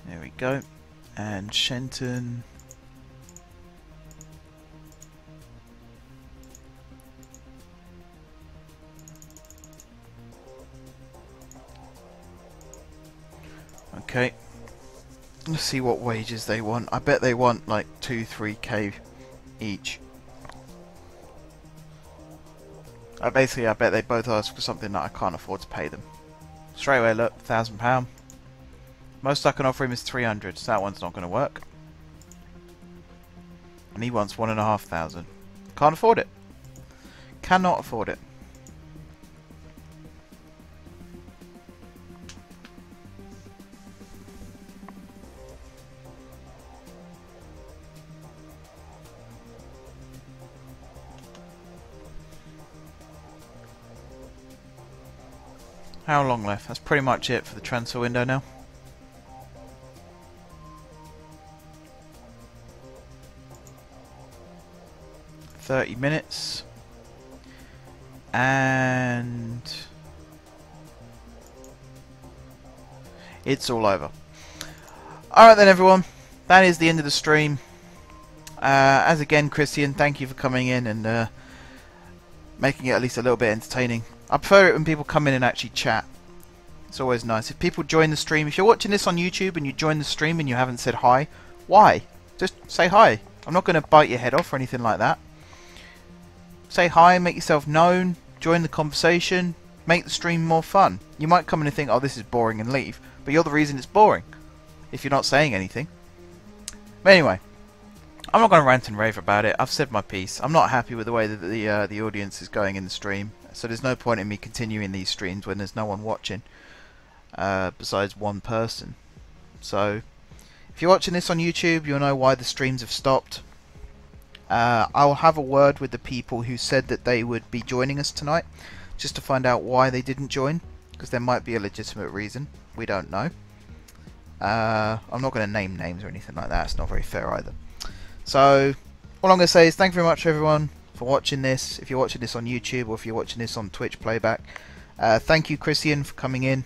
There we go. And Shenton. Okay. Let's see what wages they want. I bet they want like 2-3k each. I bet they both ask for something that I can't afford to pay them. Straight away, look, £1,000. Most I can offer him is 300, so that one's not going to work. And he wants 1,500. Can't afford it. Cannot afford it. How long left? That's pretty much it for the transfer window now. $30 minutes, and it's all over. Alright then everyone, that is the end of the stream. As again, Christian, thank you for coming in and making it at least a little bit entertaining. I prefer it when people come in and actually chat. It's always nice. If people join the stream, if you're watching this on YouTube and you join the stream and you haven't said hi, why? Just say hi. I'm not going to bite your head off or anything like that. Say hi, make yourself known, join the conversation, make the stream more fun. You might come in and think, oh, this is boring, and leave, but you're the reason it's boring if you're not saying anything. But anyway, I'm not going to rant and rave about it. I've said my piece. I'm not happy with the way that the audience is going in the stream, so there's no point in me continuing these streams when there's no one watching besides one person. So if you're watching this on YouTube, you'll know why the streams have stopped. I'll have a word with the people who said that they would be joining us tonight, just to find out why they didn't join, because there might be a legitimate reason. We don't know. I'm not going to name names or anything like that. It's not very fair either. So all I'm going to say is thank you very much everyone for watching this. If you're watching this on YouTube or if you're watching this on Twitch playback, thank you Christian for coming in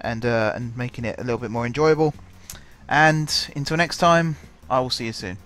and making it a little bit more enjoyable. And until next time, I will see you soon.